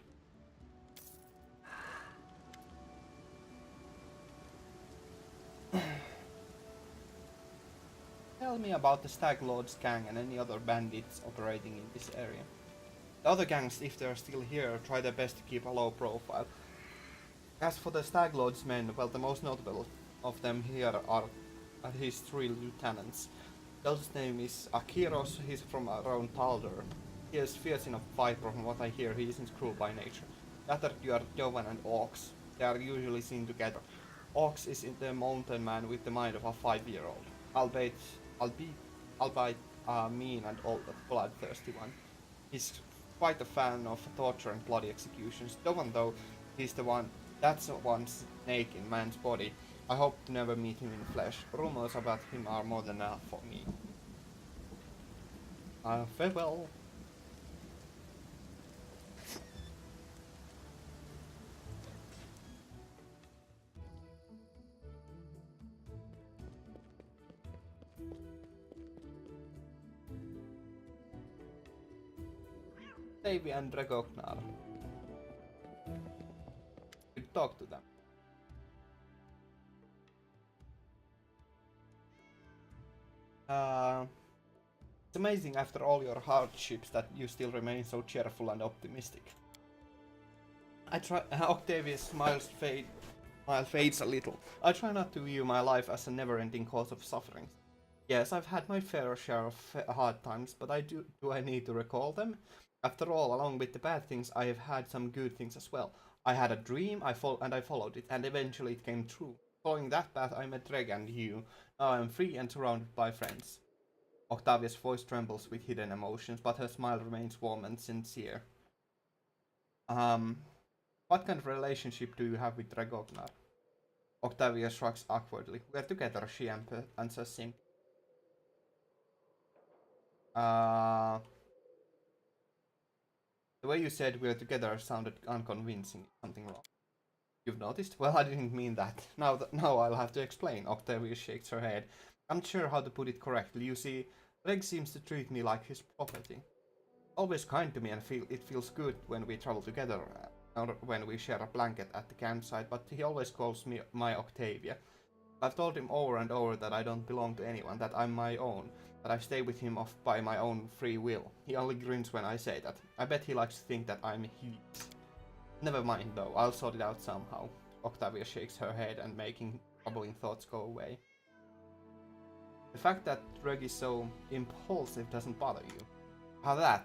Tell me about the Stag Lord's gang and any other bandits operating in this area. The other gangs, if they're still here, try their best to keep a low profile. As for the Stag Lord's men, well, the most notable of them here are his 3 lieutenants. His name is Akiros, he's from around Talder. He is fierce enough fight, but from what I hear, he isn't cruel by nature. Neither you are Dovan and Orcs. They are usually seen together. Orcs is in the mountain man with the mind of a 5-year-old. Albeit mean and old, bloodthirsty one. He's quite a fan of torture and bloody executions. Dovan, though, he's the one that's the one snake in man's body. I hope to never meet him in flesh. Rumors about him are more than enough for me. Farewell. Davy and Regognar. You talk to them. It's amazing after all your hardships that you still remain so cheerful and optimistic. Octavia's smile fades a little. I try not to view my life as a never-ending cause of suffering. Yes, I've had my fair share of hard times, but do I need to recall them? After all, along with the bad things, I have had some good things as well. I had a dream, I followed it, and eventually it came true. Following that path, I met Reg and you. Now I am free and surrounded by friends. Octavia's voice trembles with hidden emotions, but her smile remains warm and sincere. What kind of relationship do you have with Regognar? Octavia shrugs awkwardly. We're together, she answers simply. The way you said we're together sounded unconvincing. Something wrong. You've noticed? Well, I didn't mean that. Now I'll have to explain. Octavia shakes her head. I'm not sure how to put it correctly. You see, Reg seems to treat me like his property. Always kind to me, and it feels good when we travel together, or when we share a blanket at the campsite, but he always calls me my Octavia. I've told him over and over that I don't belong to anyone, that I'm my own, that I stay with him by my own free will. He only grins when I say that. I bet he likes to think that I'm his. Never mind though, I'll sort it out somehow. Octavia shakes her head and making troubling thoughts go away. The fact that Reg is so impulsive doesn't bother you. That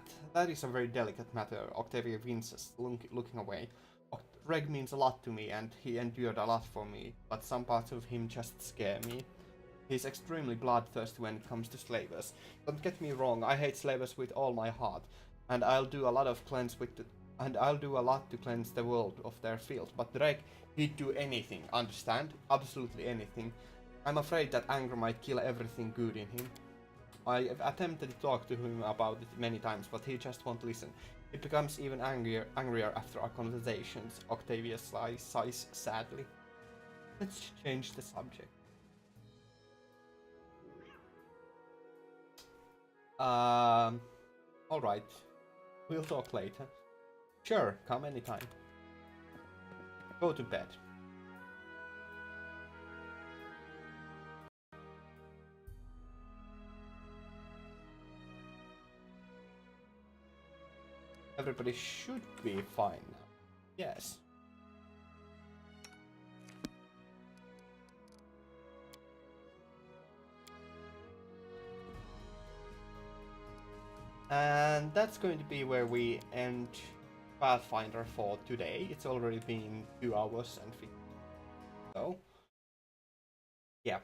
is a very delicate matter, Octavia winces, looking away. Reg means a lot to me and he endured a lot for me, but some parts of him just scare me. He's extremely bloodthirsty when it comes to slavers. Don't get me wrong, I hate slavers with all my heart, and I'll do a lot to cleanse the world of their filth, but Reg, he'd do anything, understand? Absolutely anything. I'm afraid that anger might kill everything good in him. I've attempted to talk to him about it many times, but he just won't listen. It becomes even angrier after our conversations. Octavia sighs sadly. Let's change the subject. Alright. We'll talk later. Sure, come anytime. Go to bed. Everybody should be fine now. Yes. And that's going to be where we end Pathfinder for today. It's already been 2 hours and 50. So, yeah.